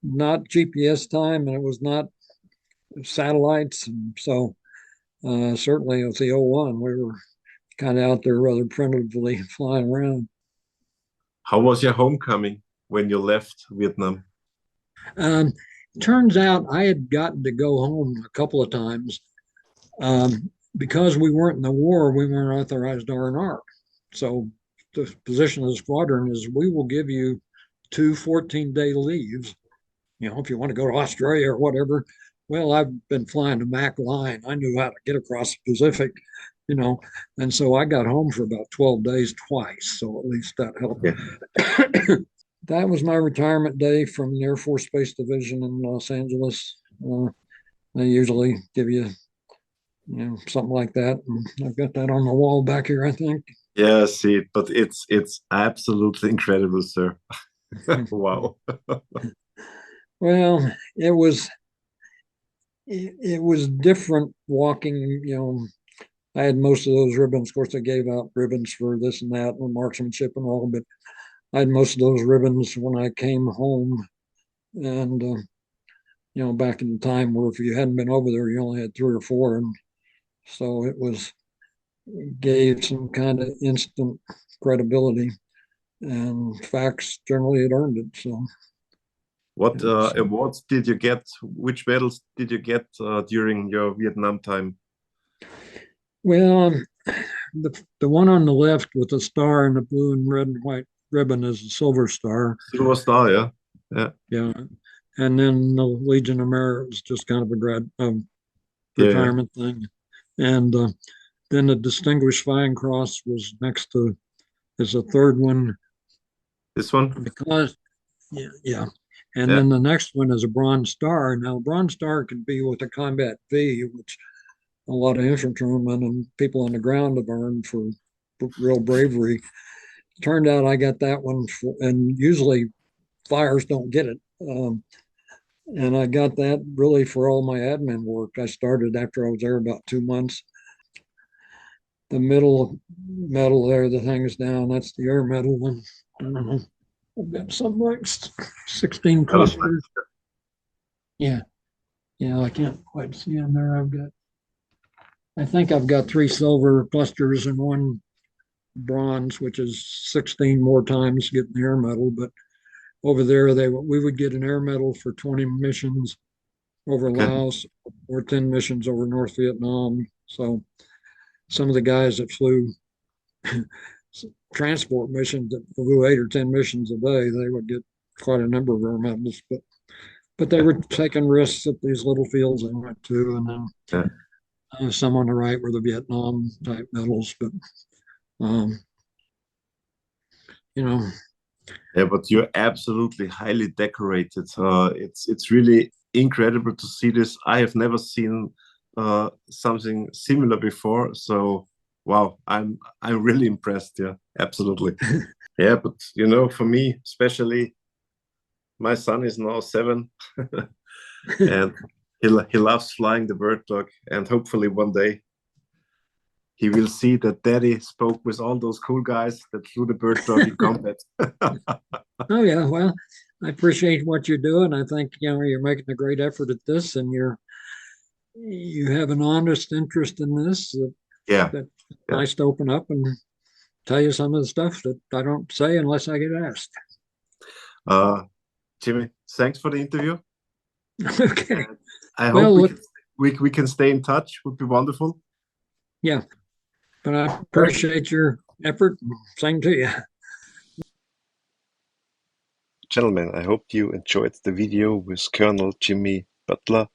not GPS time, and it was not satellites. And so certainly with the O-1, we were kind of out there rather primitively flying around. How was your homecoming when you left Vietnam? Um, Turns out I had gotten to go home a couple of times. Because we weren't in the war, we weren't authorized R&R. So the position of the squadron is we will give you 2 14-day leaves. If you want to go to Australia or whatever. Well, I've been flying the Mac line. I knew how to get across the Pacific, and so I got home for about 12 days twice. So at least that helped. Yeah. That was my retirement day from the Air Force Space Division in Los Angeles. They usually give you, something like that. And I've got that on the wall back here, I think. Yeah, I see it, but it's absolutely incredible, sir. Wow. Well, it was different walking. I had most of those ribbons. Of course, they gave out ribbons for this and that, and marksmanship and all, but I had most of those ribbons when I came home. And back in the time where if you hadn't been over there, you only had 3 or 4, and so it gave some kind of instant credibility, and facts generally had earned it. So what awards did you get? Which medals did you get during your Vietnam time? Well, the one on the left with the star and the blue and red and white ribbon is a Silver Star. Silver Star, yeah. Yeah. And then the Legion of Merit was just kind of a retirement thing. And then the Distinguished Flying Cross was next to, is a third one. This one? Because, yeah. And then the next one is a Bronze Star. Now, a Bronze Star can be with a Combat V, which a lot of infantrymen and people on the ground have earned for real bravery. Turned out I got that one, and usually flyers don't get it. And I got that really for all my admin work. I started after I was there about 2 months. The middle medal there that hangs down, that's the Air Medal one. I don't know. I've got something like 16 clusters. Yeah. Yeah, I can't quite see them there. I think I've got 3 silver clusters and 1 bronze, which is 16 more times getting the Air Medal. But over there, we would get an Air Medal for 20 missions over Laos or 10 missions over North Vietnam. So some of the guys that flew transport missions that flew 8 or 10 missions a day, they would get quite a number of Air Medals. But they were taking risks at these little fields they went to, and then some on the right were the Vietnam type medals. But Yeah, but you're absolutely highly decorated. It's really incredible to see this. I have never seen something similar before. So wow, I'm really impressed. Yeah, absolutely. Yeah, but for me, especially, my son is now 7, and he loves flying the bird dog, and hopefully one day he will see that Daddy spoke with all those cool guys that flew the bird dog in combat. Oh yeah, well, I appreciate what you're doing. I think you're making a great effort at this, and you have an honest interest in this. That's nice to open up and tell you some of the stuff that I don't say unless I get asked. Jimmie, thanks for the interview. Okay. I hope we can stay in touch. Would be wonderful. Yeah, but I appreciate your effort. Same to you. Gentlemen, I hope you enjoyed the video with Colonel Jimmie Butler,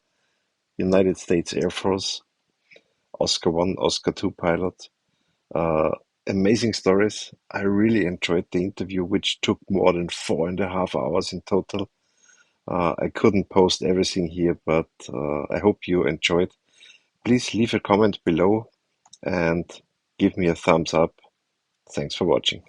United States Air Force, Oscar-1, Oscar-2 pilot. Amazing stories. I really enjoyed the interview, which took more than 4.5 hours in total. I couldn't post everything here, but I hope you enjoyed. Please leave a comment below and give me a thumbs up. Thanks for watching.